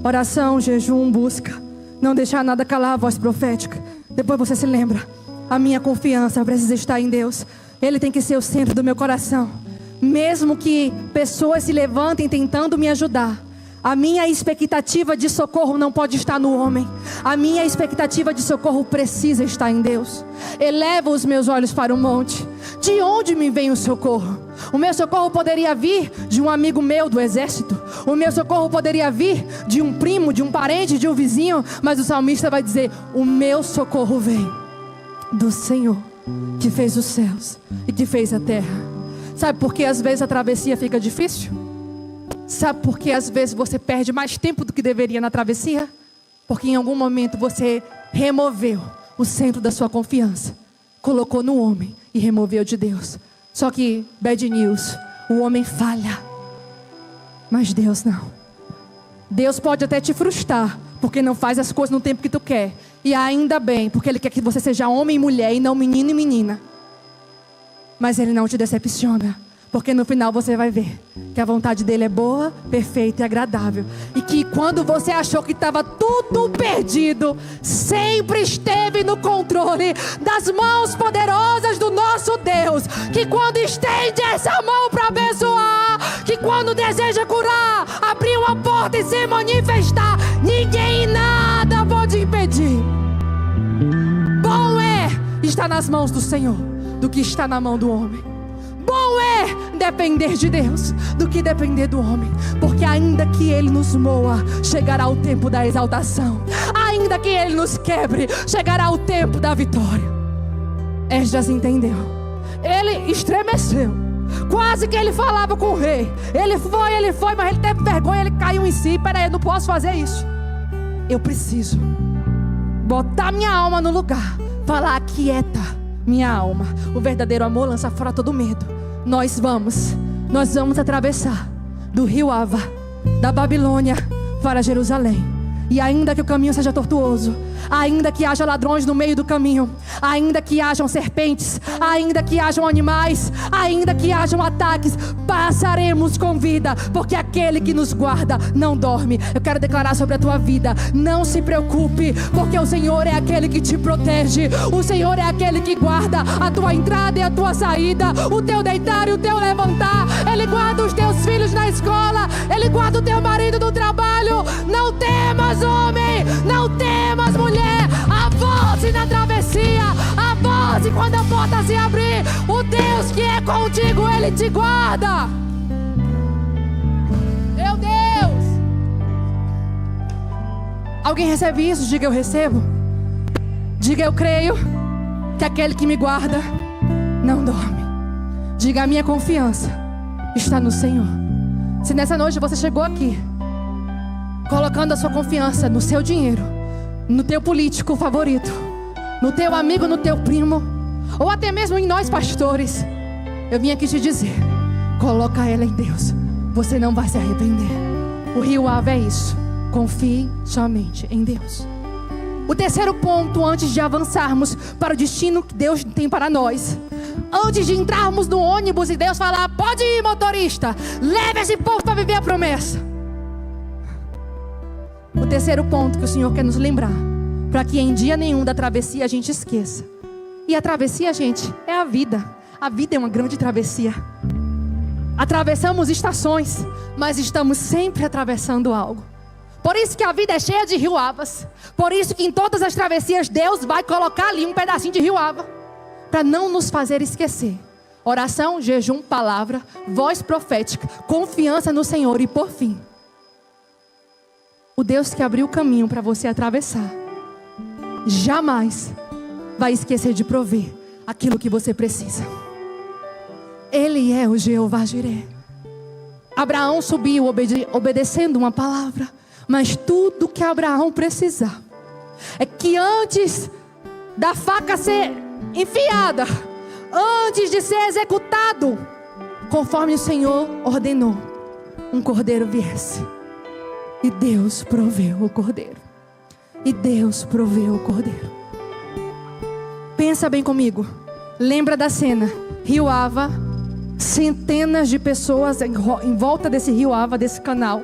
Oração, jejum, busca. Não deixar nada calar a voz profética. Depois você se lembra. A minha confiança precisa estar em Deus. Ele tem que ser o centro do meu coração. Mesmo que pessoas se levantem tentando me ajudar, a minha expectativa de socorro não pode estar no homem. A minha expectativa de socorro precisa estar em Deus. Eleva os meus olhos para o monte. De onde me vem o socorro? O meu socorro poderia vir de um amigo meu do exército. O meu socorro poderia vir de um primo, de um parente, de um vizinho. Mas o salmista vai dizer: o meu socorro vem do Senhor, que fez os céus e que fez a terra. Sabe por que às vezes a travessia fica difícil? Sabe por que às vezes você perde mais tempo do que deveria na travessia? Porque em algum momento você removeu o centro da sua confiança, colocou no homem e removeu de Deus. Só que, bad news, o homem falha, mas Deus não. Deus pode até te frustrar, porque não faz as coisas no tempo que tu quer. E ainda bem, porque Ele quer que você seja homem e mulher e não menino e menina. Mas Ele não te decepciona, porque no final você vai ver que a vontade dele é boa, perfeita e agradável. E que quando você achou que estava tudo perdido, sempre esteve no controle das mãos poderosas do nosso Deus. Que quando estende essa mão para abençoar, que quando deseja curar, abrir uma porta e se manifestar, ninguém e nada pode impedir. Bom é estar nas mãos do Senhor do que estar na mão do homem. Bom é depender de Deus do que depender do homem. Porque ainda que Ele nos moa, chegará o tempo da exaltação. Ainda que Ele nos quebre, chegará o tempo da vitória. Esdras entendeu. Ele estremeceu. Quase que ele falava com o rei. Ele foi, mas ele teve vergonha, ele caiu em si. Peraí, eu não posso fazer isso. Eu preciso botar minha alma no lugar. Falar: aquieta minha alma. O verdadeiro amor lança fora todo medo. Nós vamos atravessar do rio Ava, da Babilônia para Jerusalém. E ainda que o caminho seja tortuoso, ainda que haja ladrões no meio do caminho, ainda que hajam serpentes, ainda que hajam animais, ainda que hajam ataques, passaremos com vida, porque aquele que nos guarda não dorme. Eu quero declarar sobre a tua vida: não se preocupe, porque o Senhor é aquele que te protege. O Senhor é aquele que guarda a tua entrada e a tua saída, o teu deitar e o teu levantar. Ele guarda os teus filhos na escola, Ele guarda o teu marido no trabalho. Não temas, homem, não temas, mulher. Avance na travessia, avance quando a porta se abrir. O Deus que é contigo, Ele te guarda. Meu Deus. Alguém recebe isso? Diga: eu recebo. Diga: eu creio que aquele que me guarda não dorme. Diga: a minha confiança está no Senhor. Se nessa noite você chegou aqui colocando a sua confiança no seu dinheiro, no teu político favorito, no teu amigo, no teu primo, ou até mesmo em nós pastores, eu vim aqui te dizer: coloca ela em Deus, você não vai se arrepender. O rio Ava é isso. Confie somente em Deus. O terceiro ponto, antes de avançarmos para o destino que Deus tem para nós, antes de entrarmos no ônibus e Deus falar: pode ir, motorista, leve esse povo para viver a promessa. O terceiro ponto que o Senhor quer nos lembrar, para que em dia nenhum da travessia a gente esqueça. E a travessia, gente, é a vida. A vida é uma grande travessia. Atravessamos estações, mas estamos sempre atravessando algo. Por isso que a vida é cheia de rio Avas. Por isso que em todas as travessias Deus vai colocar ali um pedacinho de rio Ava, para não nos fazer esquecer. Oração, jejum, palavra, voz profética, confiança no Senhor. E por fim, o Deus que abriu o caminho para você atravessar jamais vai esquecer de prover aquilo que você precisa. Ele é o Jeová Jireh. Abraão subiu obedecendo uma palavra, mas tudo que Abraão precisava é que antes da faca ser enfiada, antes de ser executado, conforme o Senhor ordenou, um cordeiro viesse. E Deus proveu o cordeiro. E Deus proveu o cordeiro. Pensa bem comigo. Lembra da cena. Rio Ava, centenas de pessoas em volta desse rio Ava, desse canal.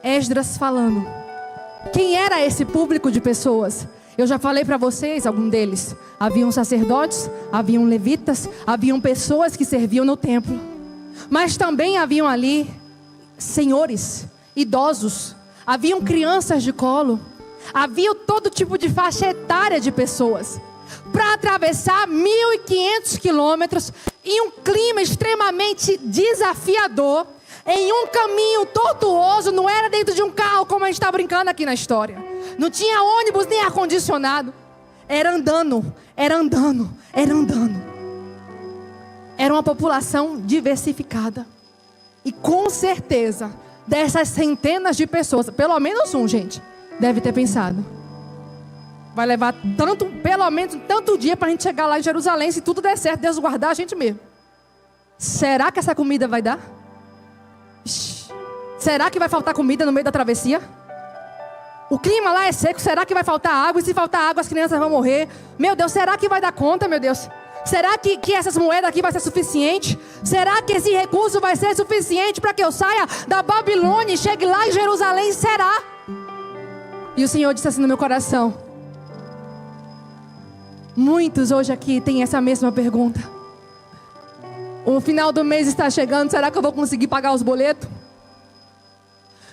Esdras falando. Quem era esse público de pessoas? Eu já falei para vocês, algum deles. Haviam sacerdotes, haviam levitas, haviam pessoas que serviam no templo. Mas também haviam ali senhores, idosos, haviam crianças de colo, havia todo tipo de faixa etária de pessoas. Para atravessar 1.500 quilômetros em um clima extremamente desafiador, em um caminho tortuoso, não era dentro de um carro como a gente está brincando aqui na história. Não tinha ônibus nem ar-condicionado. Era andando, era andando, era andando. Era uma população diversificada. E com certeza, dessas centenas de pessoas, pelo menos um, gente, deve ter pensado: vai levar pelo menos tanto dia para a gente chegar lá em Jerusalém. Se tudo der certo, Deus guardar a gente mesmo. Será que essa comida vai dar? Será que vai faltar comida no meio da travessia? O clima lá é seco, será que vai faltar água? E se faltar água, as crianças vão morrer. Meu Deus, será que vai dar conta, meu Deus? Será que essas moedas aqui vai ser suficiente? Será que esse recurso vai ser suficiente para que eu saia da Babilônia e chegue lá em Jerusalém? Será? E o Senhor disse assim no meu coração: muitos hoje aqui têm essa mesma pergunta. O final do mês está chegando, será que eu vou conseguir pagar os boletos?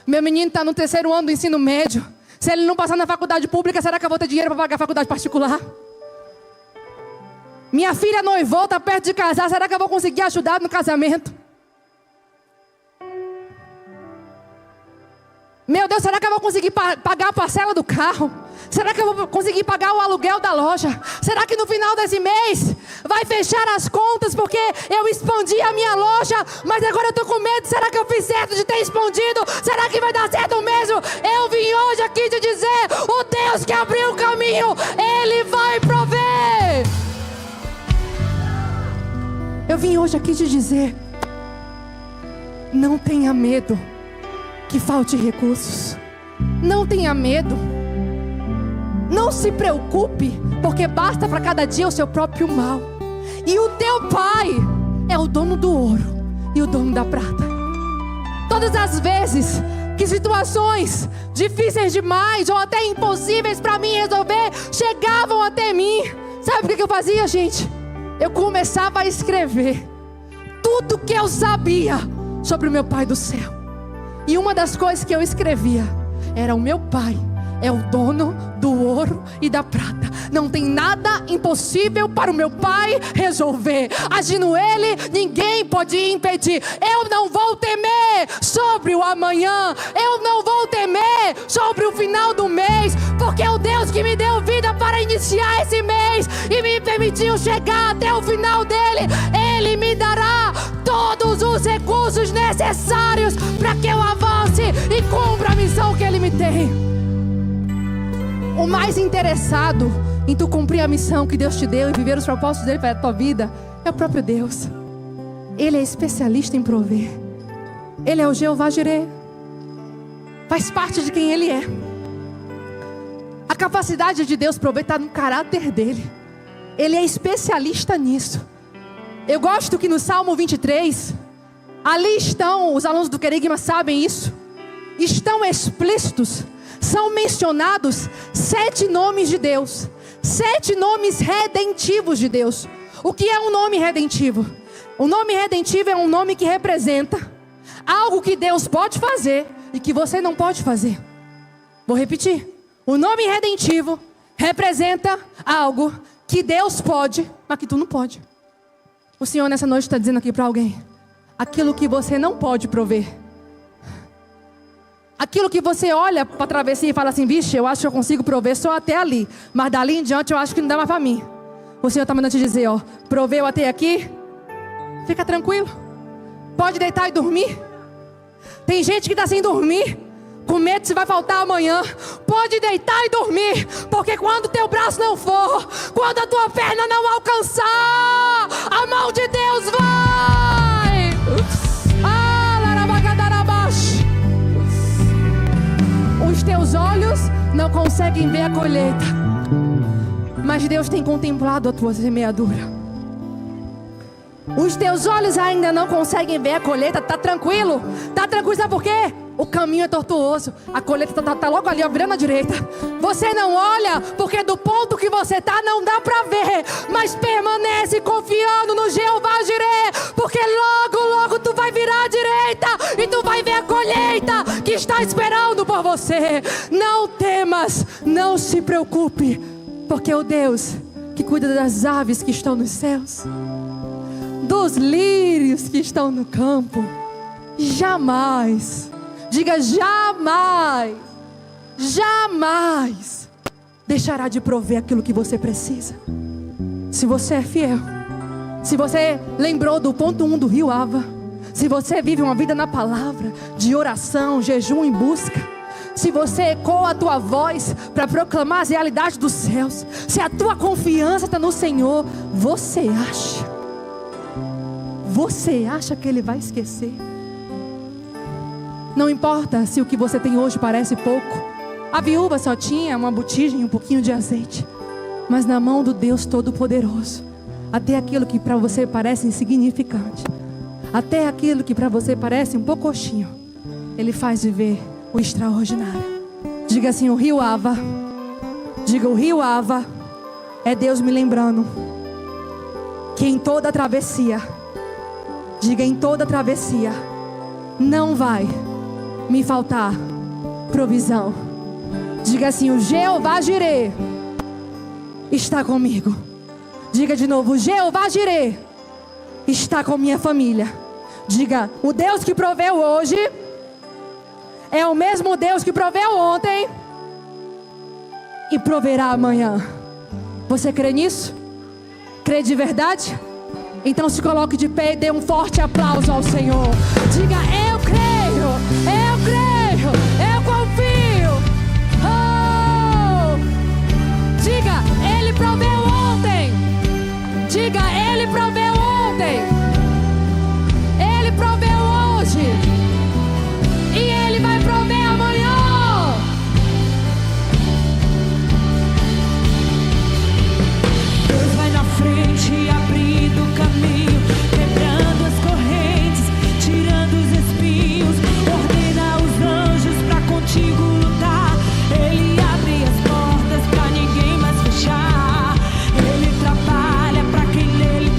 Meu menino está no 3º ano do ensino médio. Se ele não passar na faculdade pública, será que eu vou ter dinheiro para pagar a faculdade particular? Minha filha noivou, está perto de casar, será que eu vou conseguir ajudar no casamento? Meu Deus, será que eu vou conseguir pagar a parcela do carro? Será que eu vou conseguir pagar o aluguel da loja? Será que no final desse mês vai fechar as contas porque eu expandi a minha loja, mas agora eu estou com medo? Será que eu fiz certo de ter expandido? Será que vai dar certo mesmo? Eu vim hoje aqui te dizer: o Deus que abriu o caminho, Ele vai prover. Eu vim hoje aqui te dizer: não tenha medo que falte recursos. Não tenha medo. Não se preocupe, porque basta para cada dia o seu próprio mal. E o teu Pai é o dono do ouro e o dono da prata. Todas as vezes que situações difíceis demais ou até impossíveis para mim resolver chegavam até mim, sabe o que eu fazia, gente? Eu começava a escrever tudo que eu sabia sobre o meu Pai do céu. E uma das coisas que eu escrevia era: o meu Pai é o dono do ouro e da prata. Não tem nada impossível para o meu Pai resolver. Agindo Ele, ninguém pode impedir. Eu não vou temer sobre o amanhã. Eu não vou temer sobre o final do mês, porque o Deus que me deu vida para iniciar esse mês e me permitiu chegar até o final dele, Ele me dará todos os recursos necessários para que eu avance e cumpra a missão que Ele me tem. O mais interessado em tu cumprir a missão que Deus te deu e viver os propósitos dele para a tua vida é o próprio Deus. Ele é especialista em prover. Ele é o Jeová Jireh. Faz parte de quem Ele é. A capacidade de Deus prover está no caráter dele. Ele é especialista nisso. Eu gosto que no Salmo 23, ali estão, os alunos do Querigma sabem isso, estão explícitos, são mencionados 7 nomes de Deus, 7 nomes redentivos de Deus. O que é um nome redentivo? O nome redentivo é um nome que representa algo que Deus pode fazer e que você não pode fazer. Vou repetir. O nome redentivo representa algo que Deus pode, mas que tu não pode. O Senhor nessa noite está dizendo aqui para alguém: aquilo que você não pode prover, aquilo que você olha para a travessia e fala assim: vixe, eu acho que eu consigo prover só até ali, mas dali em diante eu acho que não dá mais para mim. O Senhor está mandando te dizer: ó, proveu até aqui, fica tranquilo, pode deitar e dormir. Tem gente que está sem dormir, com medo se vai faltar amanhã. Pode deitar e dormir, porque quando teu braço não for, quando a tua perna não alcançar, a mão de Deus vai. Ah, conseguem ver a colheita, mas Deus tem contemplado a tua semeadura. Os teus olhos ainda não conseguem ver a colheita. Tá tranquilo, sabe por quê? O caminho é tortuoso, a colheita tá logo ali, ó, virando à direita. Você não olha, porque do ponto que você tá não dá pra ver. Mas permanece confiando no Jeová Jireh, porque logo tu vai virar à direita e tu vai ver a colheita que está esperando por você. Não temas, não se preocupe, porque o Deus que cuida das aves que estão nos céus, dos lírios que estão no campo, jamais, diga jamais, jamais deixará de prover aquilo que você precisa. Se você é fiel, se você lembrou do ponto 1 do Rio Ava, se você vive uma vida na palavra, de oração, jejum e busca, se você ecoa a tua voz para proclamar as realidades dos céus, se a tua confiança está no Senhor, você acha que Ele vai esquecer? Não importa se o que você tem hoje parece pouco. A viúva só tinha uma botija e um pouquinho de azeite, mas na mão do Deus Todo-Poderoso, até aquilo que para você parece insignificante, até aquilo que para você parece um pouquinho, Ele faz viver o extraordinário. Diga assim: o Rio Ava. Diga: o Rio Ava é Deus me lembrando que em toda travessia, diga, em toda travessia, não vai me faltar provisão. Diga assim: o Jeová Jireh está comigo. Diga de novo: o Jeová Jireh está com minha família. Diga: o Deus que proveu hoje é o mesmo Deus que proveu ontem e proverá amanhã. Você crê nisso? Crê de verdade? Então se coloque de pé e dê um forte aplauso ao Senhor. Diga: eu creio, eu confio. Oh! Diga: Ele proveu ontem. Diga: Ele proveu ontem. Ele proveu hoje. E Ele vai prover amanhã. Deus vai na frente, abrindo o caminho, quebrando as correntes, tirando os espinhos, ordena os anjos pra contigo lutar. Ele abre as portas pra ninguém mais fechar. Ele trabalha pra quem nele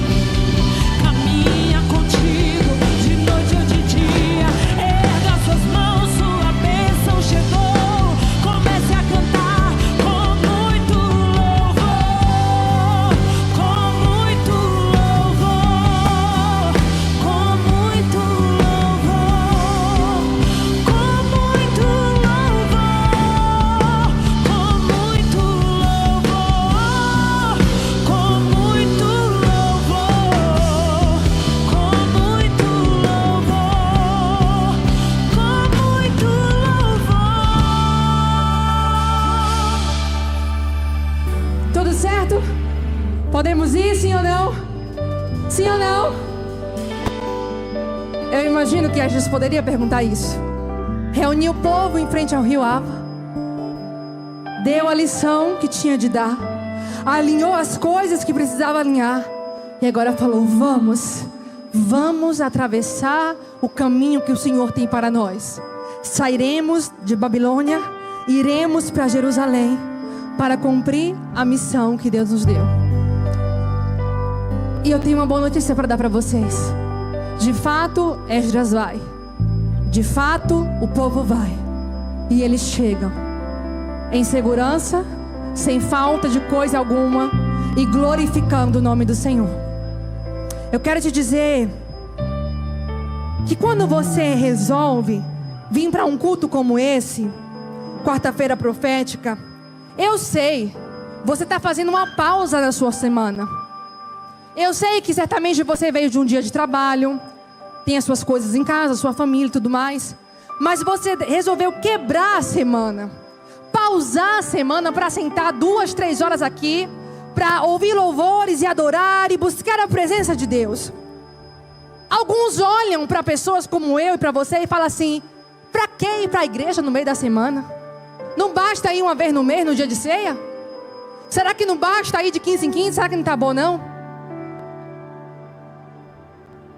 caminha contigo, de noite ou de dia. Erga suas mãos, sua bênção chegou. Comece a cantar com muito louvor, com muito louvor, com muito louvor, com muito louvor, com muito louvor, com muito louvor, com muito louvor, com muito louvor. Tudo certo? Podemos ir, sim ou não? Sim ou não? Eu imagino que a gente poderia perguntar isso. Reuniu o povo em frente ao Rio Ava, deu a lição que tinha de dar, alinhou as coisas que precisava alinhar, e agora falou: vamos atravessar o caminho que o Senhor tem para nós. Sairemos de Babilônia, iremos para Jerusalém para cumprir a missão que Deus nos deu. E eu tenho uma boa notícia para dar para vocês. De fato, Esdras vai. De fato, o povo vai. E eles chegam em segurança, sem falta de coisa alguma, e glorificando o nome do Senhor. Eu quero te dizer que quando você resolve vir para um culto como esse, quarta-feira profética, eu sei, você está fazendo uma pausa na sua semana. Eu sei que certamente você veio de um dia de trabalho, tem as suas coisas em casa, sua família e tudo mais, mas você resolveu quebrar a semana, pausar a semana para sentar 2, 3 horas aqui, para ouvir louvores e adorar e buscar a presença de Deus. Alguns olham para pessoas como eu e para você e falam assim: para que ir para a igreja no meio da semana? Não basta basta ir uma vez no mês, no dia de ceia? Será que não basta ir de 15 em 15? Será que não está bom não?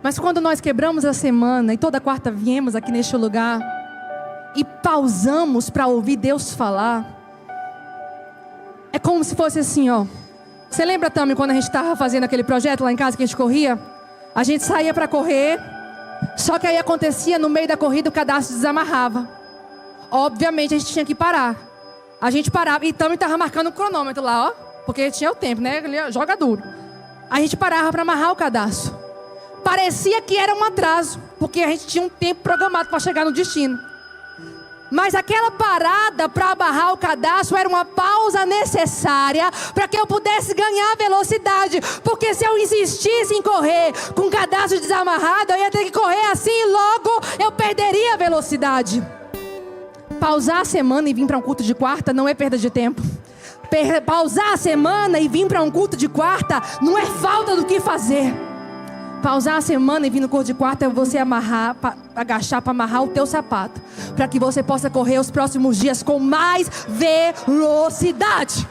Mas quando nós quebramos a semana e toda quarta viemos aqui neste lugar e pausamos para ouvir Deus falar, é como se fosse assim, ó. Você lembra, Tami, quando a gente estava fazendo aquele projeto lá em casa que a gente corria? A gente saía para correr, só que aí acontecia no meio da corrida o cadastro desamarrava. Obviamente a gente tinha que parar. A gente parava e Tami estava marcando o cronômetro lá, ó, porque tinha o tempo, né? Ele joga duro. A gente parava para amarrar o cadastro. Parecia que era um atraso, porque a gente tinha um tempo programado para chegar no destino. Mas aquela parada para amarrar o cadastro era uma pausa necessária para que eu pudesse ganhar velocidade. Porque se eu insistisse em correr com o cadastro desamarrado, eu ia ter que correr assim e logo eu perderia a velocidade. Pausar a semana e vir para um culto de quarta não é perda de tempo. Pausar a semana e vir para um culto de quarta não é falta do que fazer. Pausar a semana e vir no culto de quarta é você agachar para amarrar o teu sapato, para que você possa correr os próximos dias com mais velocidade.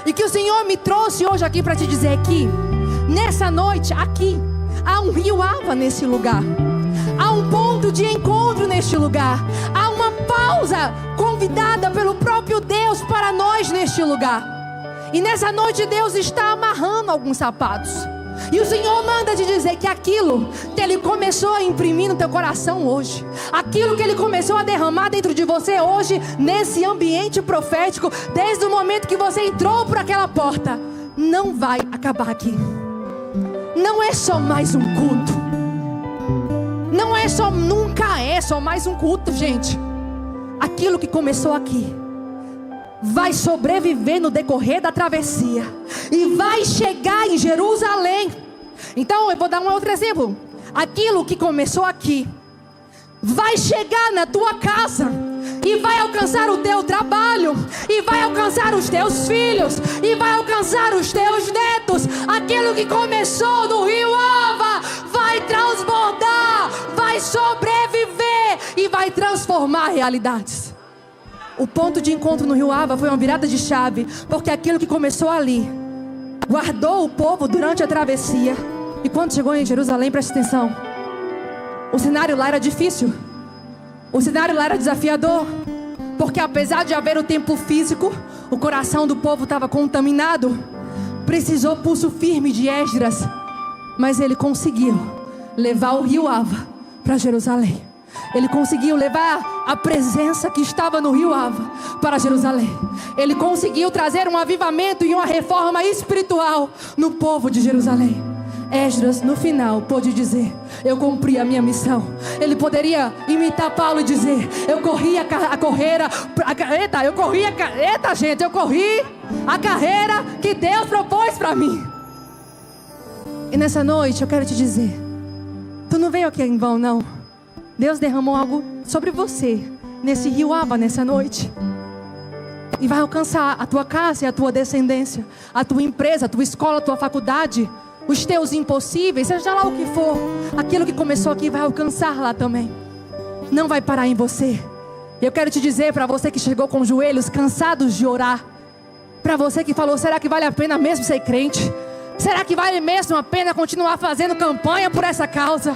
E que o Senhor me trouxe hoje aqui para te dizer que nessa noite aqui há um rio Ava nesse lugar. Há um ponto de encontro neste lugar. Há uma pausa convidada pelo próprio Deus para nós neste lugar. E nessa noite Deus está amarrando alguns sapatos. E o Senhor manda te dizer que aquilo que Ele começou a imprimir no teu coração hoje, aquilo que Ele começou a derramar dentro de você hoje, nesse ambiente profético, desde o momento que você entrou por aquela porta, não vai acabar aqui. Não é só mais um culto. Não é só, nunca é só mais um culto, gente. Aquilo que começou aqui vai sobreviver no decorrer da travessia e vai chegar em Jerusalém. Então eu vou dar um outro exemplo. Aquilo que começou aqui vai chegar na tua casa e vai alcançar o teu trabalho, e vai alcançar os teus filhos, e vai alcançar os teus netos. Aquilo que começou no rio Ava vai transbordar, vai sobreviver e vai transformar realidades. O ponto de encontro no rio Ava foi uma virada de chave, porque aquilo que começou ali guardou o povo durante a travessia. E quando chegou em Jerusalém, preste atenção, o cenário lá era difícil, o cenário lá era desafiador, porque apesar de haver o tempo físico, o coração do povo estava contaminado. Precisou pulso firme de Esdras, mas ele conseguiu levar o rio Ava para Jerusalém. Ele conseguiu levar a presença que estava no rio Ava para Jerusalém. Ele conseguiu trazer um avivamento e uma reforma espiritual no povo de Jerusalém. Esdras no final pôde dizer: eu cumpri a minha missão. Ele poderia imitar Paulo e dizer: eu corri a carreira. Eu corri a carreira que Deus propôs para mim. E nessa noite eu quero te dizer: tu não veio aqui em vão, não. Deus derramou algo sobre você nesse rio Ava nessa noite, e vai alcançar a tua casa e a tua descendência, a tua empresa, a tua escola, a tua faculdade, os teus impossíveis, seja lá o que for. Aquilo que começou aqui vai alcançar lá também. Não vai parar em você. Eu quero te dizer, para você que chegou com os joelhos cansados de orar, para você que falou: será que vale a pena mesmo ser crente? Será que vale mesmo a pena continuar fazendo campanha por essa causa?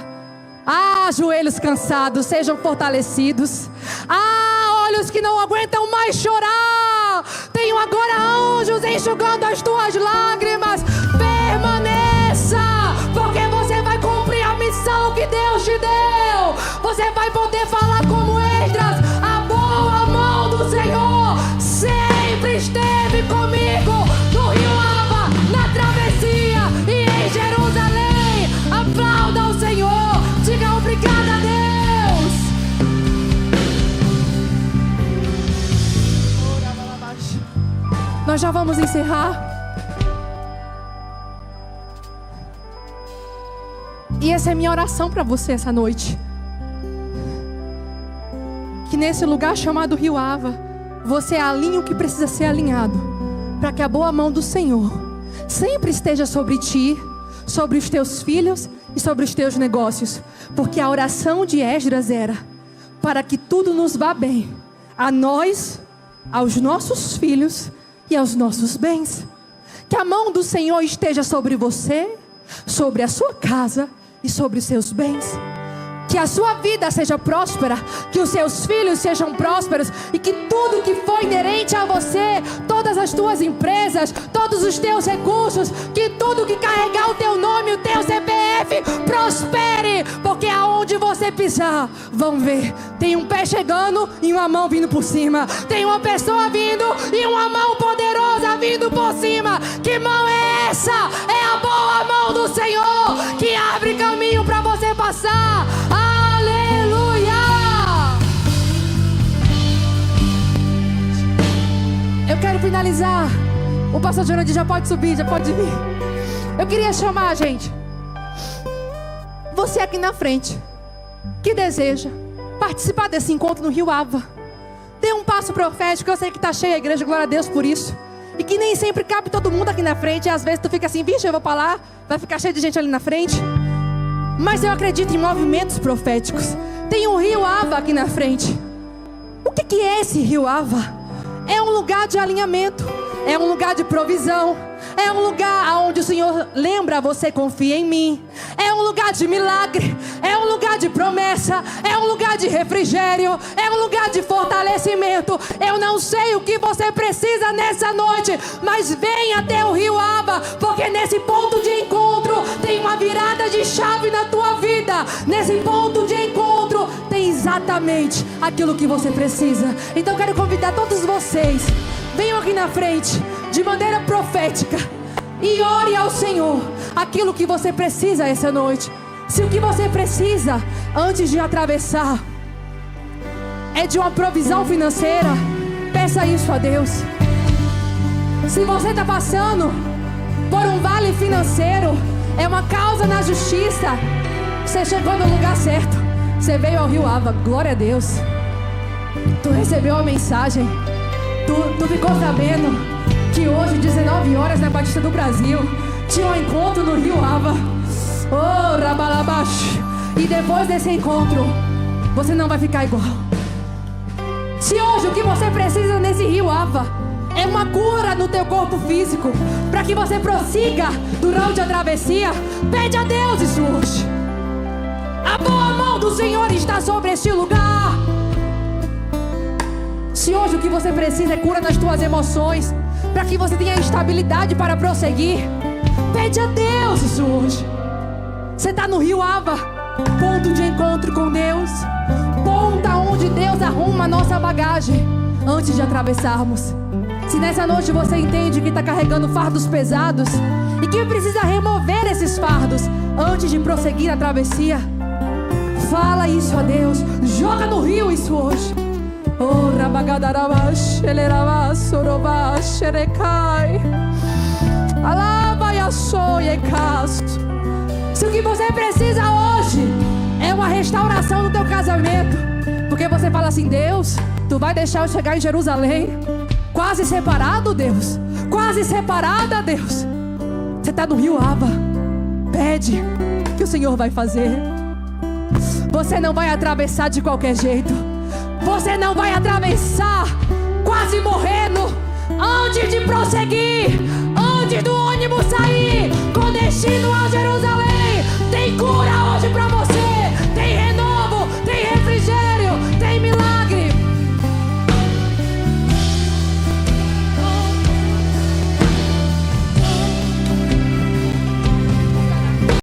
Ah, joelhos cansados, sejam fortalecidos. Ah, olhos que não aguentam mais chorar, tenho agora anjos enxugando as tuas lágrimas. Permaneça, porque você vai cumprir a missão que Deus te deu. Você vai poder falar como Esdras: a boa mão do Senhor sempre esteve comigo no rio Ava, na travessia e em Jerusalém. Aplauda o Senhor, diga obrigada a Deus. Nós já vamos encerrar. E essa é a minha oração para você essa noite. Que nesse lugar chamado rio Ava, você alinhe o que precisa ser alinhado, para que a boa mão do Senhor sempre esteja sobre ti, sobre os teus filhos e sobre os teus negócios. Porque a oração de Esdras era: para que tudo nos vá bem, a nós aos nossos filhos e aos nossos bens. Que a mão do Senhor esteja sobre você, sobre a sua casa e sobre os seus bens. Que a sua vida seja próspera, que os seus filhos sejam prósperos e que tudo que for inerente a você, todas as tuas empresas, todos os teus recursos, que tudo que carregar o teu nome, o teu CPF, prospere, porque aonde você pisar, vão ver, tem um pé chegando e uma mão vindo por cima, tem uma pessoa vindo e uma mão poderosa vindo por cima. Que mão é essa? É a boa mão do Senhor, que abre caminho para você passar. Aleluia! Eu quero finalizar. O pastor Jonathan já pode subir, já pode vir. Eu queria chamar, gente, você aqui na frente, que deseja participar desse encontro no Rio Ava. Dê um passo profético. Eu sei que está cheia a igreja, glória a Deus por isso. E que nem sempre cabe todo mundo aqui na frente. E às vezes tu fica assim, vixe, eu vou para lá, vai ficar cheio de gente ali na frente. Mas eu acredito em movimentos proféticos. Tem um Rio Ava aqui na frente. O que é esse Rio Ava? É um lugar de alinhamento, é um lugar de provisão, é um lugar onde o Senhor lembra: você confia em mim. É um lugar de milagre, é um lugar de promessa, é um lugar de refrigério, é um lugar de fortalecimento. Eu não sei o que você precisa nessa noite, mas vem até o Rio Ava, porque nesse ponto de encontro tem uma virada de chave na tua vida. Nesse ponto de encontro tem exatamente aquilo que você precisa. Então eu quero convidar todos vocês, venham aqui na frente de maneira profética e ore ao Senhor aquilo que você precisa essa noite. Se o que você precisa antes de atravessar é de uma provisão financeira, peça isso a Deus. Se você está passando por um vale financeiro, é uma causa na justiça, você chegou no lugar certo. Você veio ao Rio Ava, glória a Deus. Tu recebeu a mensagem. Tu ficou sabendo que hoje, 19 horas, na Batista do Brasil, tinha um encontro no Rio Ava. Oh, Rabalabash. E depois desse encontro, você não vai ficar igual. Se hoje o que você precisa nesse Rio Ava é uma cura no teu corpo físico, para que você prossiga durante a travessia, pede a Deus isso hoje. A boa mão do Senhor está sobre este lugar. Se hoje o que você precisa é cura nas tuas emoções, para que você tenha estabilidade para prosseguir, pede a Deus isso hoje. Você está no Rio Ava, ponto de encontro com Deus, ponto onde Deus arruma a nossa bagagem antes de atravessarmos. Se nessa noite você entende que está carregando fardos pesados e que precisa remover esses fardos antes de prosseguir a travessia, fala isso a Deus, joga no rio isso hoje. Oh, Rabagadarabash, Elerabash, Orobash, Erecai, Alabayaçoi, Ecasto. Se o que você precisa hoje é uma restauração no teu casamento, porque você fala assim: Deus, tu vai deixar eu chegar em Jerusalém quase separado, Deus, quase separada, Deus. Você está no Rio Ava, pede que o Senhor vai fazer. Você não vai atravessar de qualquer jeito. Você não vai atravessar quase morrendo antes de prosseguir.